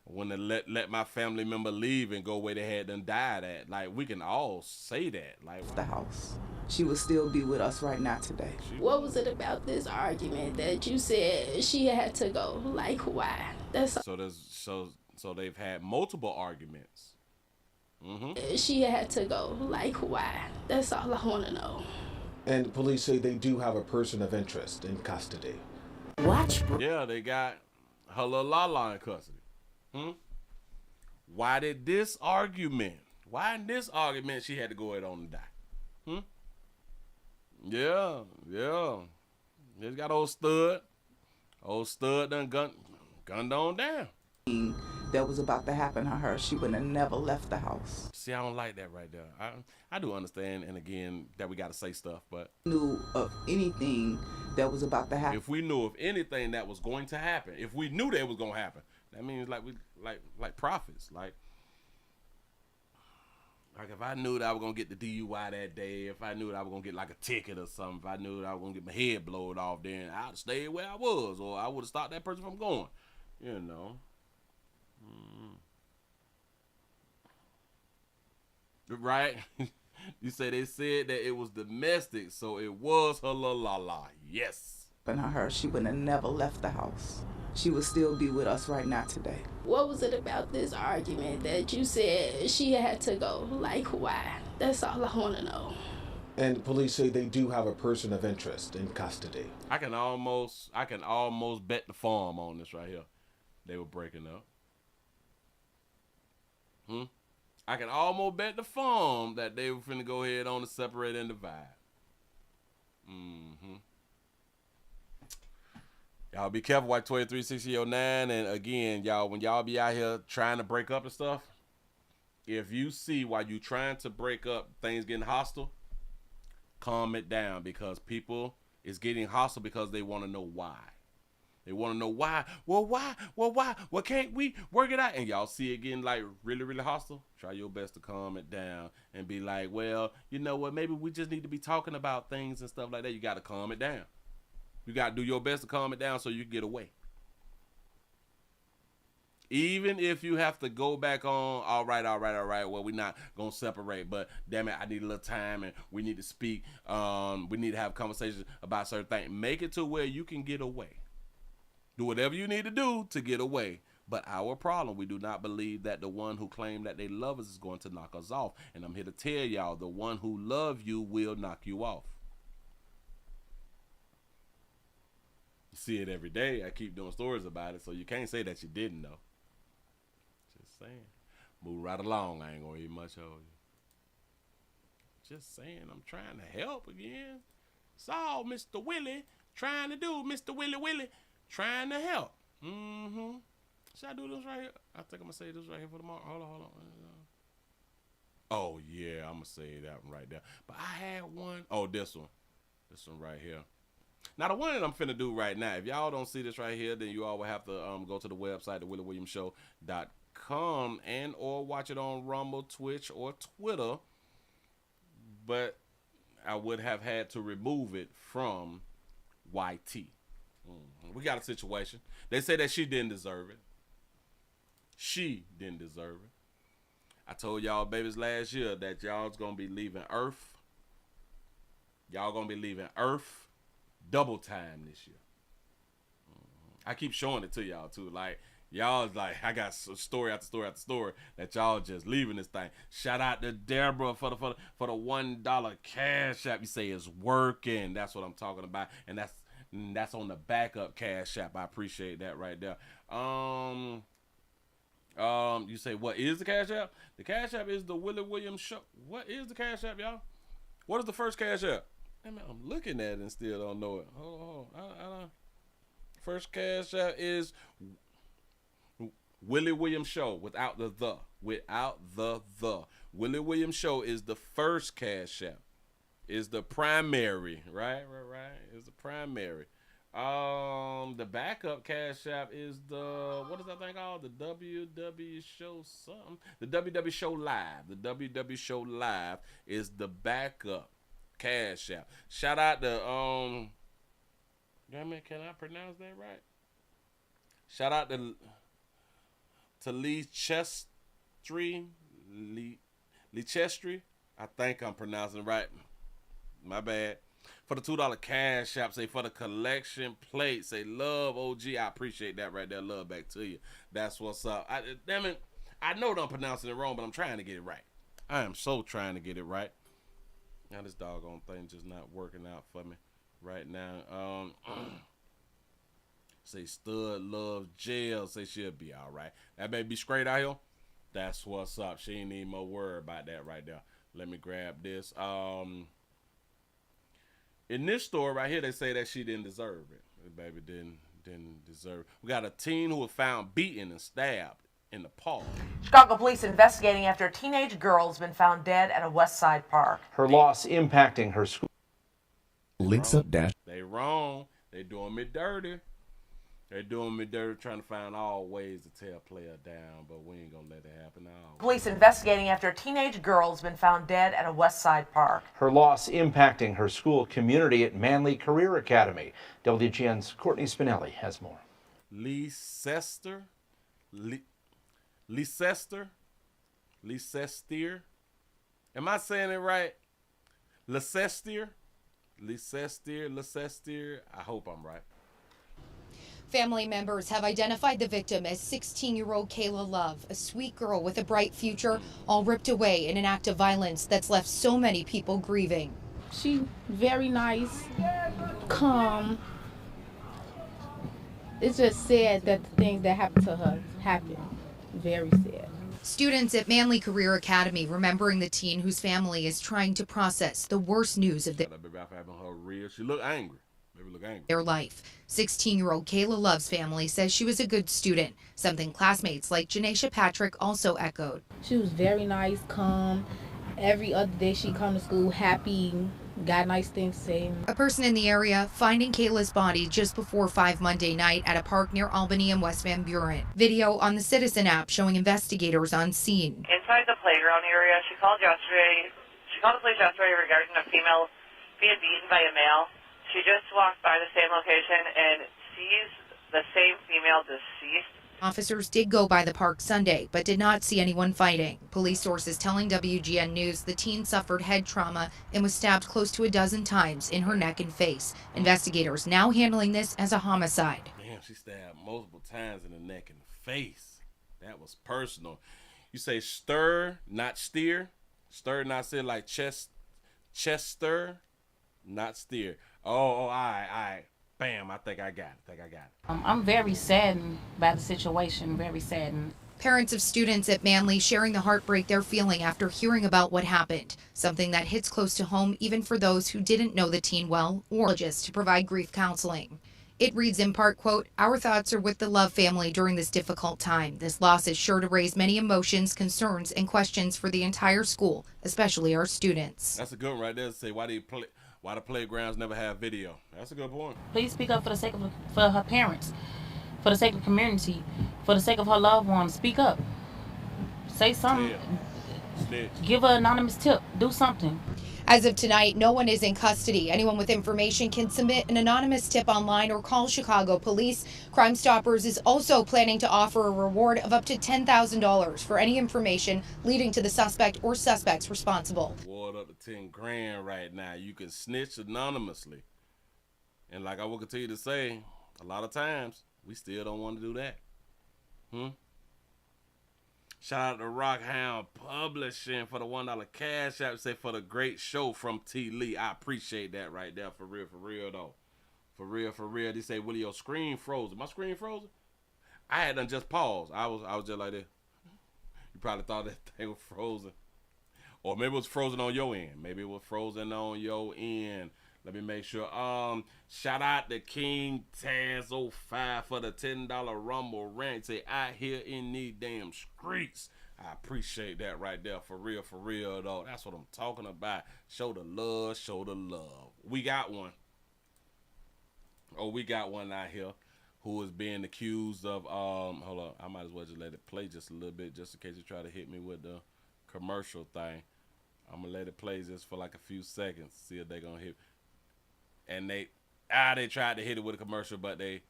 I wouldn't have let my family member leave and go where they had them died at. Like, we can all say that. Like, the house. She would still be with us right now today. What was it about this argument that you said she had to go? Like, why? That's so they've had multiple arguments. She had to go. Like, why? That's all I want to know. And police say they do have a person of interest in custody. Watch. Yeah, they got her little Lala in custody. Why in this argument she had to go ahead on and die? Yeah. Just got old stud. Old stud done gunned on down. That was about to happen to her, she would have never left the house. See, I don't like that right there. I do understand, and again, that we got to say stuff, but Knew of anything that was about to happen. if we knew of anything that was going to happen, if we knew that it was going to happen, that means like we like prophets, like if I knew that I was gonna get the DUI that day, if I knew that I was gonna get like a ticket or something, if I knew that I was gonna get my head blowed off, then I'd stay where I was, or I would have stopped that person from going. You know. Right? You say they said that it was domestic, so it was her la. Yes. And her, she would have never left the house. She would still be with us right now today. What was it about this argument that you said she had to go? Like, why? That's all I want to know. And police say they do have a person of interest in custody. I can almost bet the farm on this right here. They were breaking up. I can almost bet the farm that they were finna go ahead on to separate and divide. Y'all be careful, White 236009. And again, y'all, when y'all be out here trying to break up and stuff, if you see while you trying to break up things getting hostile, calm it down, because people is getting hostile because they want to know why. They want to know why. Well, why? Well, can't we work it out? And y'all see it getting like really, really hostile. Try your best to calm it down and be like, well, you know what? Maybe we just need to be talking about things and stuff like that. You got to calm it down. You got to do your best to calm it down so you can get away. Even if you have to go back on, all right, well, we're not going to separate, but damn it, I need a little time and we need to speak. We need to have conversations about certain things. Make it to where you can get away. Do whatever you need to do to get away. But our problem, we do not believe that the one who claimed that they love us is going to knock us off. And I'm here to tell y'all, the one who loves you will knock you off. You see it every day. I keep doing stories about it, so you can't say that you didn't know. Just saying. Move right along. I ain't going to eat much of you. Just saying, I'm trying to help again. It's all Mr. Willie trying to do. Mr. Willie trying to help. Mm-hmm. Should I do this right here? I think I'm going to say this right here for tomorrow. Hold on. Oh, yeah, I'm going to say that one right there. But I had one. Oh, this one. This one right here. Now, the one that I'm finna do right now, if y'all don't see this right here, then you all will have to go to the website, thewilliewilliamsshow.com, and or watch it on Rumble, Twitch, or Twitter. But I would have had to remove it from YT. We got a situation. They say that she didn't deserve it. She didn't deserve it. I told y'all babies last year that y'all's going to be leaving Earth. Y'all going to be leaving Earth double time this year. I keep showing it to y'all too. Like, y'all like, I got story after story after story that y'all just leaving this thing. Shout out to Deborah for the $1 cash app. You say it's working. That's what I'm talking about. And that's on the backup cash app. I appreciate that right there. You say, what is the cash app? The cash app is the Willie Williams Show. What is the cash app, y'all? What is the first cash app? I mean, I'm looking at it and still don't know it. Hold on. First cash app is Willie Williams Show without the the. Without the the. Willie Williams Show is the first cash app. Is the primary, right? Is the primary. The backup cash app is the, what is that thing called? The WW Show something. The WW Show Live. The WW Show Live is the backup cash app. Shout out to damn it, can I pronounce that right? Shout out to Lee Chestry. I think I'm pronouncing it right. My bad. For the $2 cash app, say for the collection plate, say love OG. I appreciate that right there. Love back to you. That's what's up. Damn it, I know that I'm pronouncing it wrong, but I'm trying to get it right. I am so trying to get it right. Now this doggone thing just not working out for me right now. Say stud love jail. Say she'll be all right. That baby straight out here. That's what's up. She ain't need more word about that right there. Let me grab this. In this story right here, they say that she didn't deserve it. The baby didn't deserve it. We got a teen who was found beaten and stabbed in the park. Chicago police investigating after a teenage girl has been found dead at a West Side park. Her loss impacting her school. Links up dash. They wrong. They doing me dirty. They're doing me dirty, trying to find all ways to tear a player down, but we ain't gonna let it happen now. Police investigating after a teenage girl has been found dead at a West Side park. Her loss impacting her school community at Manly Career Academy. WGN's Courtney Spinelli has more. Leicester. Am I saying it right? Leicester. I hope I'm right. Family members have identified the victim as 16-year-old Kayla Love, a sweet girl with a bright future, all ripped away in an act of violence that's left so many people grieving. She very nice, calm. It's just sad that the things that happened to her happened. Very sad. Students at Manly Career Academy remembering the teen whose family is trying to process the worst news of She looked angry. their life. 16-year-old Kayla Love's family says she was a good student, something classmates like Janesha Patrick also echoed. She was very nice, calm. Every other day she'd come to school happy, got nice things to say. A person in the area finding Kayla's body just before 5 Monday night at a park near Albany and West Van Buren. Video on the Citizen app showing investigators on scene. Inside the playground area, she called the police yesterday regarding a female being beaten by a male. She just walked by the same location and sees the same female deceased. Officers did go by the park Sunday, but did not see anyone fighting. Police sources telling WGN News the teen suffered head trauma and was stabbed close to a dozen times in her neck and face. Investigators now handling this as a homicide. Damn, she stabbed multiple times in the neck and face. That was personal. You say stir, not steer. Stir, not steer, like chest stir, not steer. Oh, all right. Bam, I think I got it. I'm very saddened by the situation, very saddened. Parents of students at Manly sharing the heartbreak they're feeling after hearing about what happened, something that hits close to home even for those who didn't know the teen well or just to provide grief counseling. It reads in part, quote, "Our thoughts are with the Love family during this difficult time. This loss is sure to raise many emotions, concerns, and questions for the entire school, especially our students." That's a good one right there to say why the playgrounds never have video. That's a good point. Please speak up for the sake of for her parents, for the sake of the community, for the sake of her loved ones. Speak up. Say something. Give an anonymous tip. Do something. As of tonight, no one is in custody. Anyone with information can submit an anonymous tip online or call Chicago Police. Crime Stoppers is also planning to offer a reward of up to $10,000 for any information leading to the suspect or suspects responsible. Reward up to 10 grand right now. You can snitch anonymously. And like I will continue to say, a lot of times, we still don't want to do that. Shout out to Rockhound Publishing for the $1 cash app. Say for the great show from T. Lee. I appreciate that right there. For real though. For real. They say, Willie, your screen frozen. My screen frozen? I had done just paused. I was just like that. You probably thought that thing was frozen. Or maybe it was frozen on your end. Let me make sure. Shout out to King Taz05 for the $10 Rumble rant. Say, out here in these damn streets. I appreciate that right there. For real though. That's what I'm talking about. Show the love. We got one. We got one out here who is being accused of, hold on. I might as well just let it play just a little bit just in case you try to hit me with the commercial thing. I'm going to let it play just for like a few seconds. See if they're going to hit. And they tried to hit it with a commercial, but they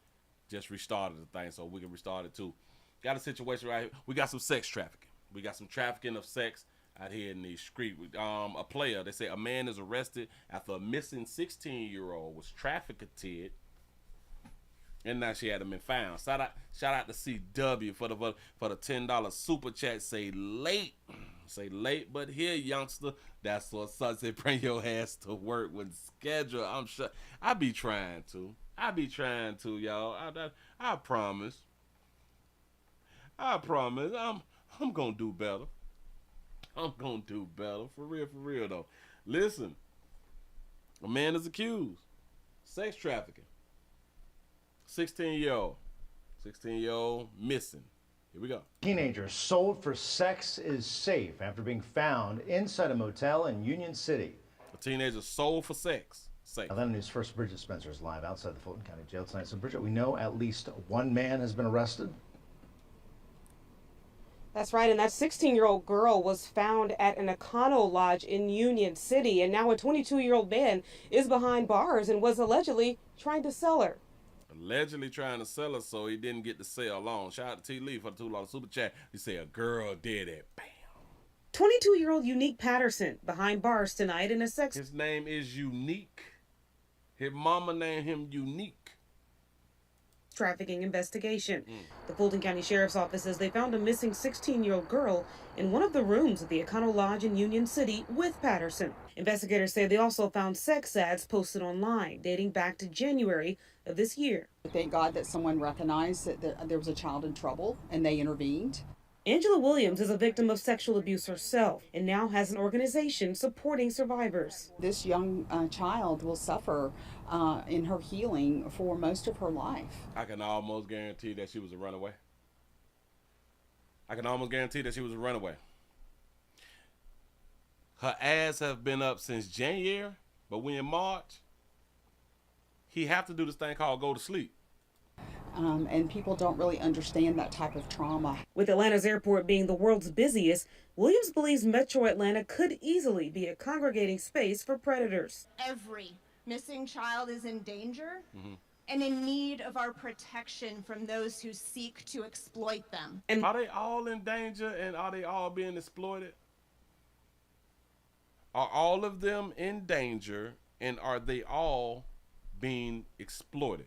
just restarted the thing, so we can restart it too. Got a situation right here. We got some sex trafficking. We got some trafficking of sex out here in the street. A player, they say a man is arrested after a missing 16-year-old was trafficked, and now she hadn't been found. Shout out to CW for the $10 super chat. Say late, but here, youngster. That's what Sunset bring your ass to work when scheduled. I'm sure. I be trying to, y'all. I promise. I'm gonna do better. For real though. Listen, a man is accused sex trafficking. 16-year-old missing. Here we go. Teenager sold for sex is safe after being found inside a motel in Union City. A teenager sold for sex. Safe. Atlanta News First Bridget Spencer is live outside the Fulton County Jail tonight. So, Bridget, we know at least one man has been arrested. That's right, and that 16-year-old girl was found at an Econo Lodge in Union City, and now a 22-year-old man is behind bars and was allegedly trying to sell her. So he didn't get to sell alone. Shout out to T. Lee for the $2 super chat. He say a girl did it. Bam. 22-year-old Unique Patterson behind bars tonight in a sex. His name is Unique. His mama named him Unique. Trafficking investigation. The Fulton County Sheriff's Office says they found a missing 16-year-old girl in one of the rooms at the Econo Lodge in Union City with Patterson. Investigators say they also found sex ads posted online dating back to January of this year. Thank God that someone recognized that there was a child in trouble and they intervened. Angela Williams is a victim of sexual abuse herself and now has an organization supporting survivors. This young child will suffer in her healing for most of her life. I can almost guarantee that she was a runaway. Her ads have been up since January, but we in March. He have to do this thing called go to sleep. And people don't really understand that type of trauma. With Atlanta's airport being the world's busiest, Williams believes Metro Atlanta could easily be a congregating space for predators. Every missing child is in danger, and in need of our protection from those who seek to exploit them. And are they all in danger, and are they all being exploited? Are all of them in danger, and are they all being exploited?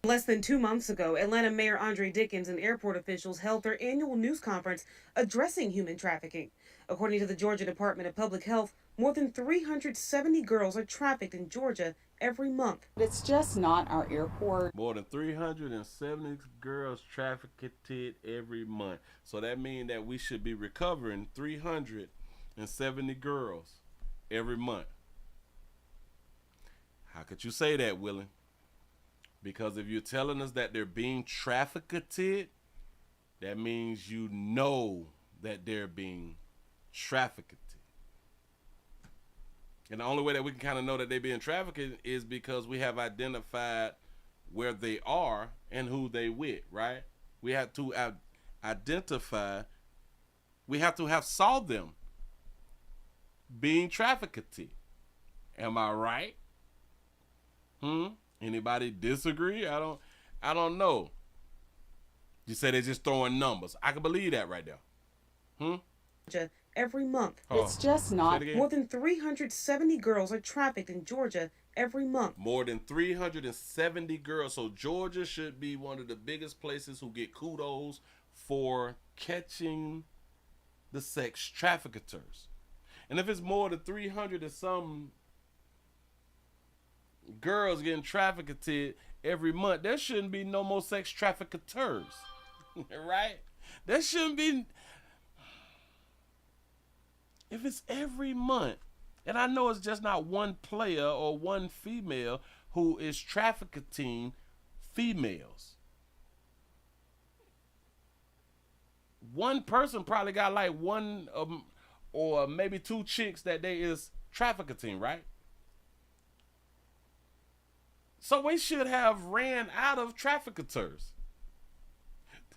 Less than 2 months ago, Atlanta Mayor Andre Dickens and airport officials held their annual news conference addressing human trafficking. According to the Georgia Department of Public Health, more than 370 girls are trafficked in Georgia every month. It's just not our airport. More than 370 girls trafficked every month. So that means that we should be recovering 370 girls every month. How could you say that, Willie? Because if you're telling us that they're being trafficked, that means you know that they're being trafficked. And the only way that we can kind of know that they're being trafficked is because we have identified where they are and who they with, right? We have to identify, we have to have saw them being trafficked. Am I right? Anybody disagree? I don't know. You say they're just throwing numbers. I can believe that right there. Every month. It's just not. More than 370 girls are trafficked in Georgia every month. More than 370 girls. So Georgia should be one of the biggest places who get kudos for catching the sex traffickers. And if it's more than 300 and some girls getting trafficked every month, there shouldn't be no more sex traffickers. Right? There shouldn't be. If it's every month, and I know it's just not one player or one female who is trafficking females. One person probably got like one or maybe two chicks that they is trafficking, right? So we should have ran out of traffickers.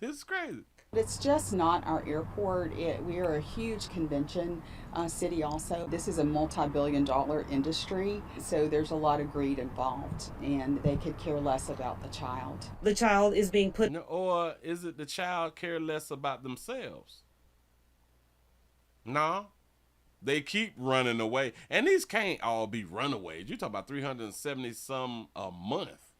This is crazy. It's just not our airport. We are a huge convention city also. This is a multi-billion-dollar industry, so there's a lot of greed involved, and they could care less about the child. The child is being put... Or is it the child care less about themselves? No. They keep running away. And these can't all be runaways. You're talking about 370 some a month.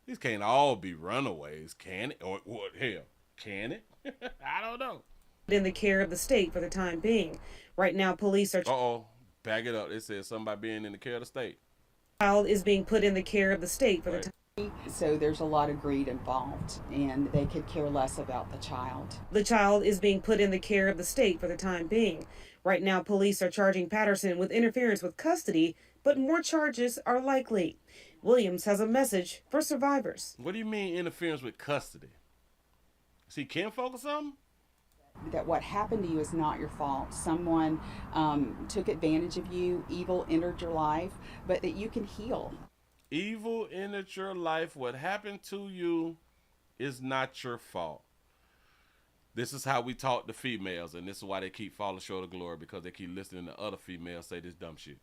These can't all be runaways, can it? Or hell, can it? I don't know. In the care of the state for the time being. Right now, police are... Back it up. It says something about being in the care of the state. The child is being put in the care of the state for the time. So there's a lot of greed involved, and they could care less about the child. The child is being put in the care of the state for the time being. Right now, police are charging Patterson with interference with custody, but more charges are likely. Williams has a message for survivors. What do you mean interference with custody? Is he kinfolk or something? That what happened to you is not your fault. Someone took advantage of you, evil entered your life, but that you can heal. Evil entered your life. What happened to you is not your fault. This is how we talk to females, and this is why they keep falling short of glory, because they keep listening to other females say this dumb shit.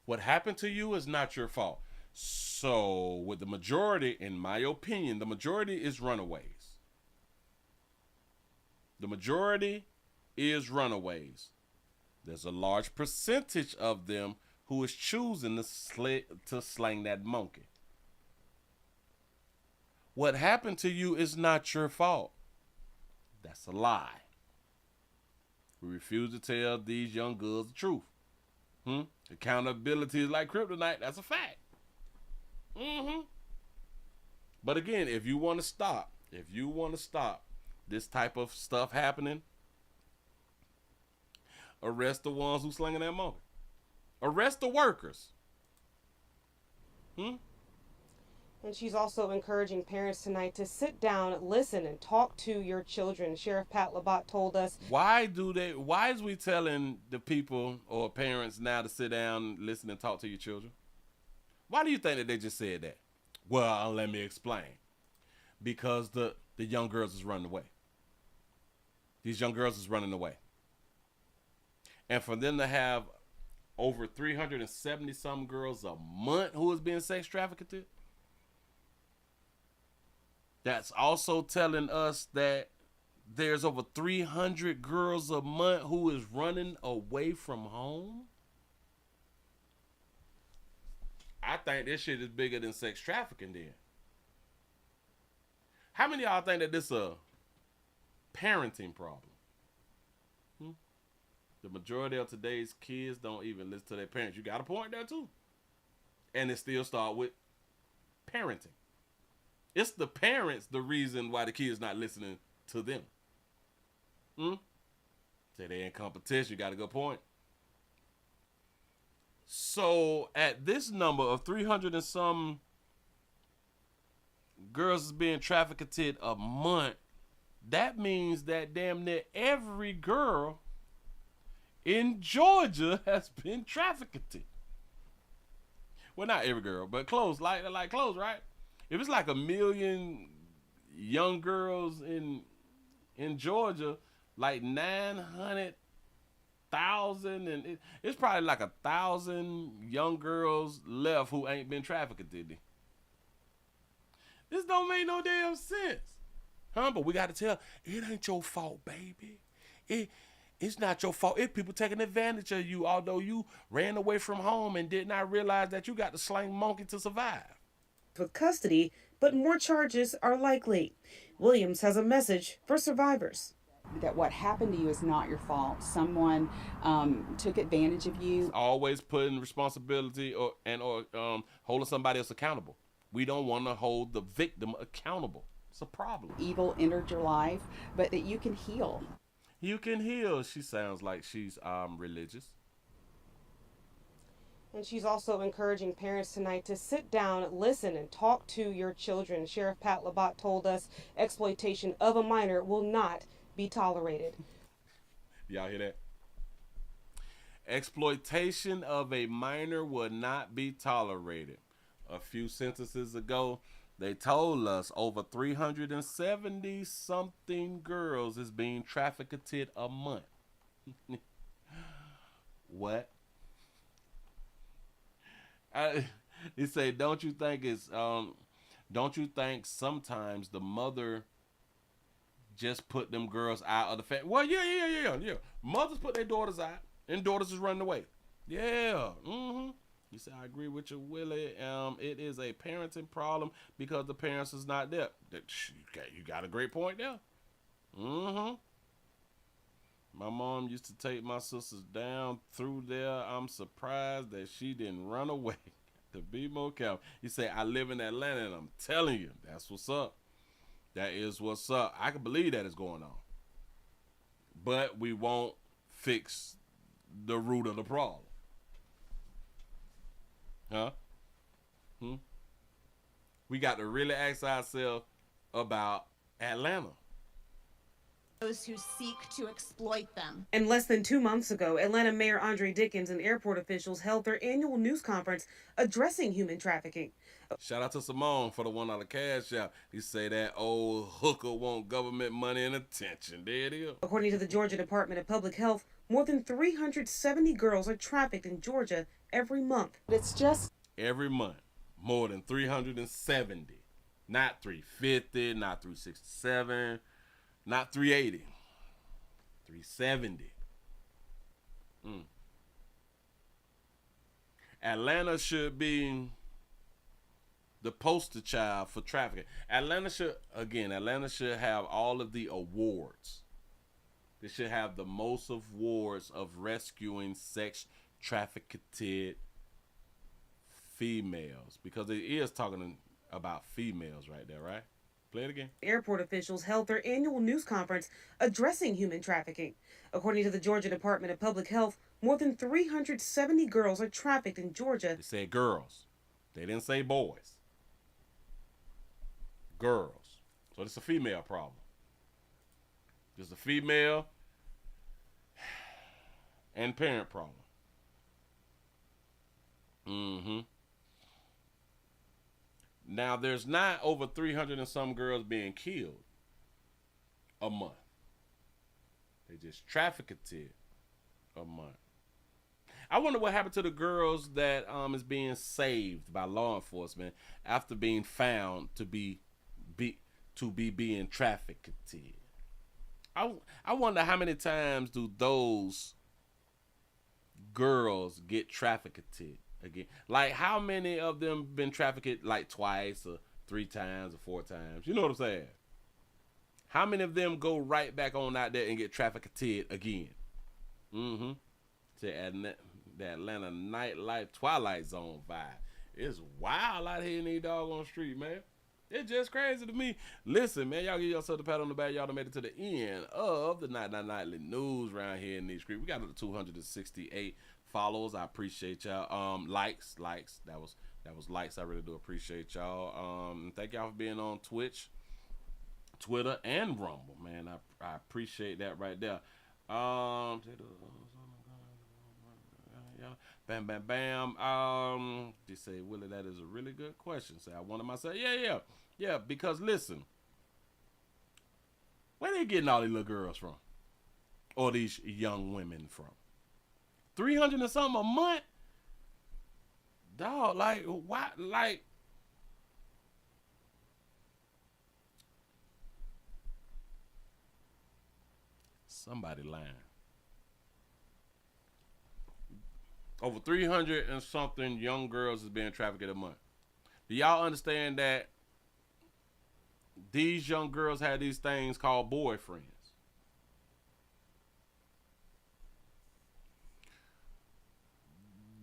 What happened to you is not your fault. So with the majority, in my opinion, the majority is runaways. The majority is runaways. There's a large percentage of them who is choosing to slang that monkey. What happened to you is not your fault. That's a lie. We refuse to tell these young girls the truth. Accountability is like kryptonite. That's a fact. But again, if you want to stop this type of stuff happening, arrest the ones who slinging that monkey. Arrest the workers. And she's also encouraging parents tonight to sit down, listen, and talk to your children. Sheriff Pat Labat told us. Why is we telling the people or parents now to sit down, listen, and talk to your children? Why do you think that they just said that? Well, let me explain. Because the young girls is running away. These young girls is running away. And for them to have over 370 some girls a month who is being sex trafficked. That's also telling us that there's over 300 girls a month who is running away from home. I think this shit is bigger than sex trafficking then. How many of y'all think that this is a parenting problem? The majority of today's kids don't even listen to their parents. You got a point there too. And it still start with parenting. It's the parents the reason why the kids not listening to them. Say they in competition. You got a good point. So at this number of 300 and some girls is being trafficked a month, that means that damn near every girl in Georgia has been trafficked. Well, not every girl, but close, like close, right? If it's like 1 million young girls in Georgia, like 900,000, and it's probably like 1,000 young girls left who ain't been trafficked, did they? This don't make no damn sense, huh? But we got to tell, it ain't your fault, baby. It's not your fault. It's people taking advantage of you, although you ran away from home and did not realize that you got to slang monkey to survive. With custody, but more charges are likely. Williams has a message for survivors. That what happened to you is not your fault. Someone took advantage of you. Always putting responsibility or holding somebody else accountable. We don't want to hold the victim accountable. It's a problem. Evil entered your life, but that you can heal. You can heal. She sounds like she's religious. And she's also encouraging parents tonight to sit down, listen, and talk to your children. Sheriff Pat Labat told us exploitation of a minor will not be tolerated. Y'all hear that? Exploitation of a minor will not be tolerated. A few sentences ago, they told us over 370 something girls is being trafficked a month. What? He said, don't you think sometimes the mother just put them girls out of the family? Well, yeah. Mothers put their daughters out, and daughters is running away. Yeah. He said, I agree with you, Willie. It is a parenting problem because the parents is not there. You got a great point there. My mom used to take my sisters down through there. I'm surprised that she didn't run away. To be more careful. He said, I live in Atlanta, and I'm telling you, that's what's up. That is what's up. I can believe that is going on. But we won't fix the root of the problem. Huh? We got to really ask ourselves about Atlanta. Those who seek to exploit them. And less than 2 months ago, Atlanta Mayor Andre Dickens and airport officials held their annual news conference addressing human trafficking. Shout out to Simone for the $1 cash out. He say that old hooker want government money and attention. There it is. According to the Georgia Department of Public Health, more than 370 girls are trafficked in Georgia every month. It's just every month, more than 370. Not 350, not 367, not 380. 370. Atlanta should be the poster child for trafficking. Atlanta should have all of the awards. They should have the most awards of rescuing sex trafficked females, because it is talking about females right there, right? Play it again. Airport officials held their annual news conference addressing human trafficking. According to the Georgia Department of Public Health, more than 370 girls are trafficked in Georgia. They said girls. They didn't say boys. Girls. So it's a female problem. Just a female and parent problem. Now, there's not over 300 and some girls being killed a month. They just trafficked a month. I wonder what happened to the girls that is being saved by law enforcement after being found to be being trafficked. I wonder how many times do those girls get trafficked again? Like, how many of them been trafficked like twice or 3 times or 4 times? You know what I'm saying? How many of them go right back on out there and get trafficked again? Mm-hmm. To the Atlanta nightlife Twilight Zone vibe. It's wild out here in these doggone street, man. It's just crazy to me. Listen, man, y'all give yourself a pat on the back. Y'all done made it to the end of the Nightly News around here in these streets. We got 268 followers. I appreciate y'all. Likes. That was likes. I really do appreciate y'all. Thank y'all for being on Twitch, Twitter, and Rumble, man. I appreciate that right there. Bam, bam, bam. They say, Willie, that is a really good question. Say, I wanted myself. Yeah. Because listen, where they getting all these little girls from, or these young women from? 300 and something a month, dog. Like, why? Like, somebody lying. Over 300 and something young girls is being trafficked a month. Do y'all understand that these young girls have these things called boyfriends?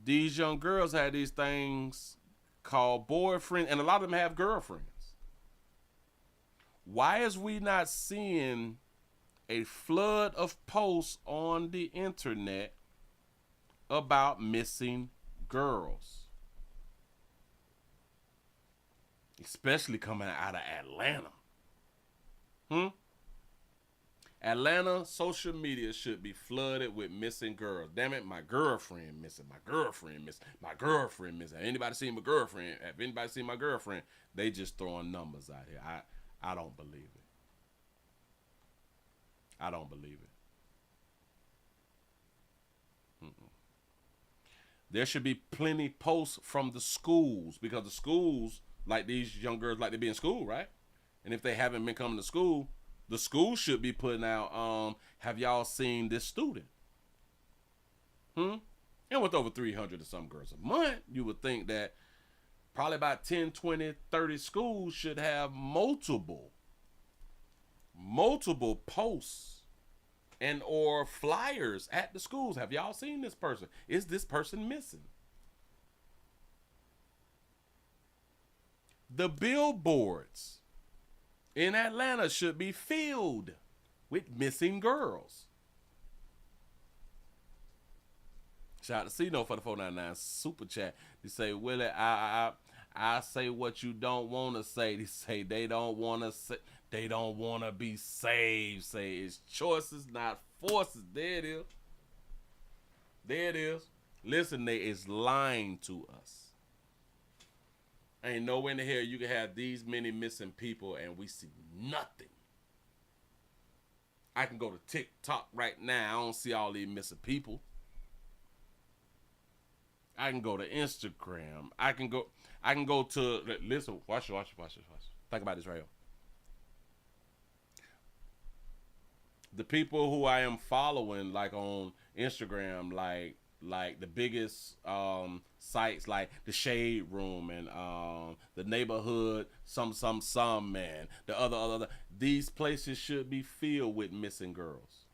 These young girls have these things called boyfriends, and a lot of them have girlfriends. Why is we not seeing a flood of posts on the internet about missing girls, especially coming out of Atlanta? Atlanta social media should be flooded with missing girls. Damn it, my girlfriend missing, my girlfriend missing, my girlfriend missing. Anybody seen my girlfriend? If anybody seen my girlfriend, they just throwing numbers out here. I don't believe it. I don't believe it. There should be plenty posts from the schools, because the schools, like these young girls, like to be in school, right? And if they haven't been coming to school, the school should be putting out, have y'all seen this student? And with over 300 or some girls a month, you would think that probably about 10, 20, 30 schools should have multiple posts and or flyers at the schools. Have y'all seen this person? Is this person missing? The billboards in Atlanta should be filled with missing girls. Shout out to Cino for the 499 super chat. They say, Willie, I say what you don't want to say. They say they don't want to say. They don't want to be saved. Say it's choices, not forces. There it is. There it is. Listen, they is lying to us. Ain't nowhere in the hell you can have these many missing people and we see nothing. I can go to TikTok right now. I don't see all these missing people. I can go to Instagram. I can go to, listen, watch this. Think about this right here. The people who I am following, like on Instagram, like the biggest sites like the Shade Room and the Neighborhood some man, the other, these places should be filled with missing girls.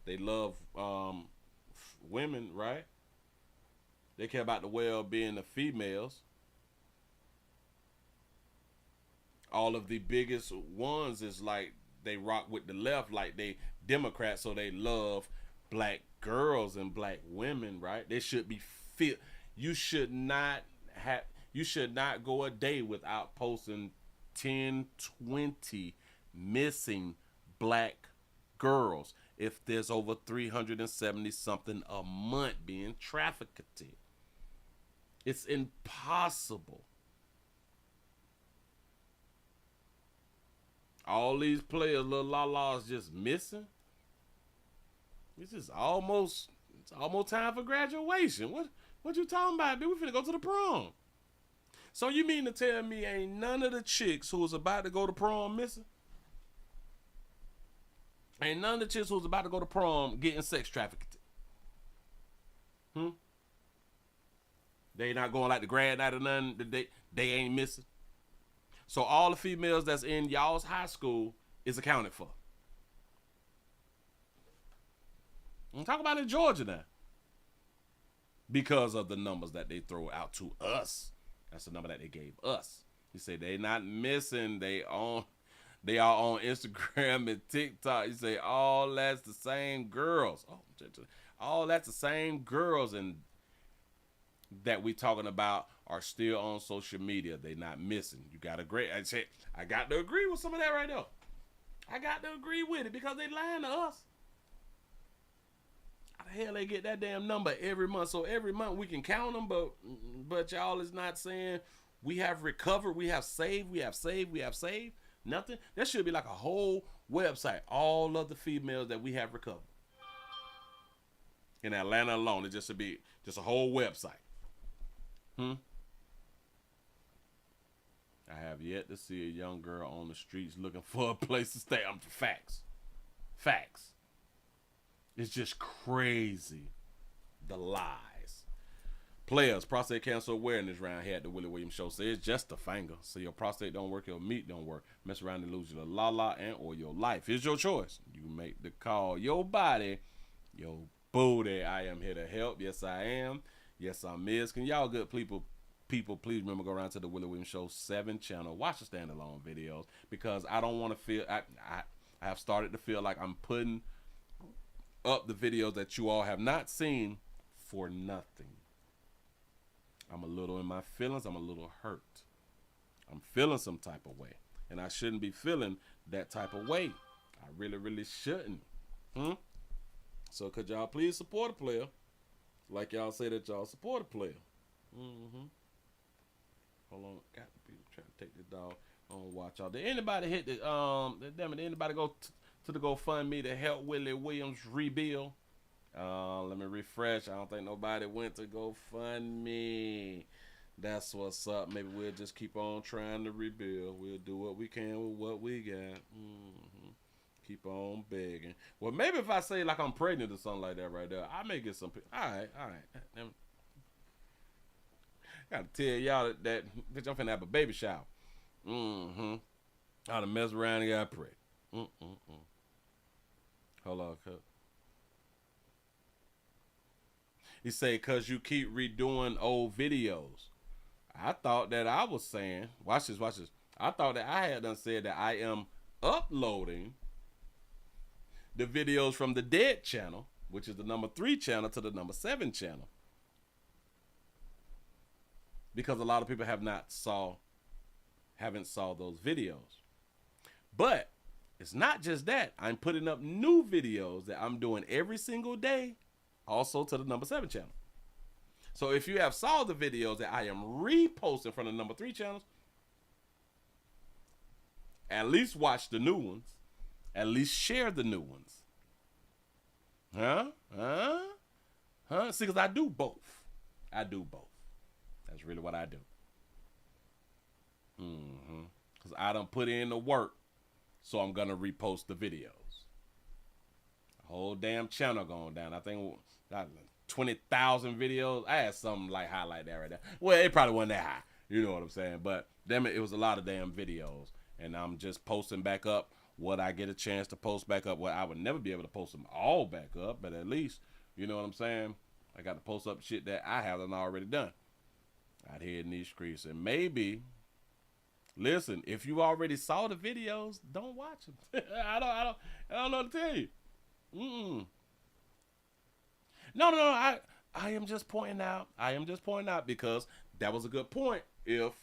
They love women, right? They care about the well-being of females. All of the biggest ones is like they rock with the left, like they Democrats, so they love black girls and black women, right? They should be filled. You should not go a day without posting 10, 20 missing black girls if there's over 370 something a month being trafficked. It's impossible. All these players, little la-las just missing. It's almost time for graduation. What you talking about, dude? We finna go to the prom. So you mean to tell me ain't none of the chicks who was about to go to prom missing? Ain't none of the chicks who was about to go to prom getting sex trafficked? They not going like the grad night or nothing. They ain't missing. So all the females that's in y'all's high school is accounted for. I'm talking about in Georgia now. Because of the numbers that they throw out to us. That's the number that they gave us. He said they not missing. They are on Instagram and TikTok. You say all that's the same girls. All that's the same girls and that we talking about are still on social media. They not missing. You got to agree. I got to agree with some of that right there. I got to agree with it because they lying to us. How the hell they get that damn number every month? So every month we can count them, but y'all is not saying we have recovered, we have saved, we have saved, we have saved. Nothing. That should be like a whole website. All of the females that we have recovered. In Atlanta alone, it just should be just a whole website. I have yet to see a young girl on the streets looking for a place to stay. Facts. It's just crazy. The lies. Players, prostate cancer awareness round here at the Willie Williams Show. Say it's just a finger. So your prostate don't work, your meat don't work. Mess around and lose your la and or your life. It's your choice. You make the call. Your body, your booty. I am here to help. Yes, I am. Yes, I'm Miz. Can y'all good people please remember go around to the Willie Williams Show 7 channel. Watch the standalone videos because I don't want to feel I have started to feel like I'm putting up the videos that you all have not seen for nothing. I'm a little in my feelings. I'm a little hurt. I'm feeling some type of way, and I shouldn't be feeling that type of way. I really shouldn't. So could y'all please support a player? Like y'all say that y'all support a player. Hold on, got to be trying to take this dog on watch out. Did anybody hit the damn it? Did anybody go to the GoFundMe to help Willie Williams rebuild? Let me refresh. I don't think nobody went to GoFundMe. That's what's up. Maybe we'll just keep on trying to rebuild. We'll do what we can with what we got. Keep on begging. Well, maybe if I say like I'm pregnant or something like that right there, I may get some. All right. Gotta tell y'all that bitch, I'm finna have a baby shower. I done mess around and got pregnant. Hold on, cut. He say, cause you keep redoing old videos. I thought that I was saying, watch this. I thought that I had done said that I am uploading the videos from the dead channel, which is the number 3 channel, to the number 7 channel. Because a lot of people haven't saw those videos. But it's not just that. I'm putting up new videos that I'm doing every single day, also to the number 7 channel. So if you have saw the videos that I am reposting from the number 3 channels, at least watch the new ones. At least share the new ones. See, because I do both. That's really what I do. Because I done put in the work, so I'm going to repost the videos. The whole damn channel going down. I think 20,000 videos. I had something like high like that right there. Well, it probably wasn't that high. You know what I'm saying? But damn it was a lot of damn videos. And I'm just posting back up what I get a chance to post back up. Well, I would never be able to post them all back up, but at least, you know what I'm saying? I got to post up shit that I haven't already done out here in these streets. And maybe, listen, if you already saw the videos, don't watch them. I don't know what to tell you. No. I am just pointing out because that was a good point. If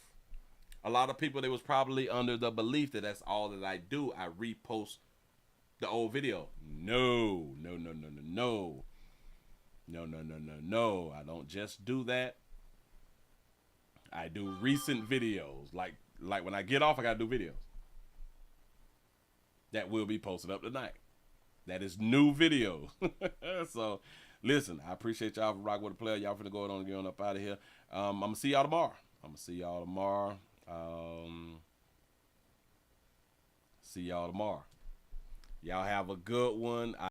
a lot of people, they was probably under the belief that that's all that I do. I repost the old video. No. I don't just do that. I do recent videos. Like when I get off, I gotta do videos that will be posted up tonight. That is new video. So, listen, I appreciate y'all for rocking with the player. Y'all finna go on and get on up out of here. I'm going to see y'all tomorrow. See y'all tomorrow. Y'all have a good one.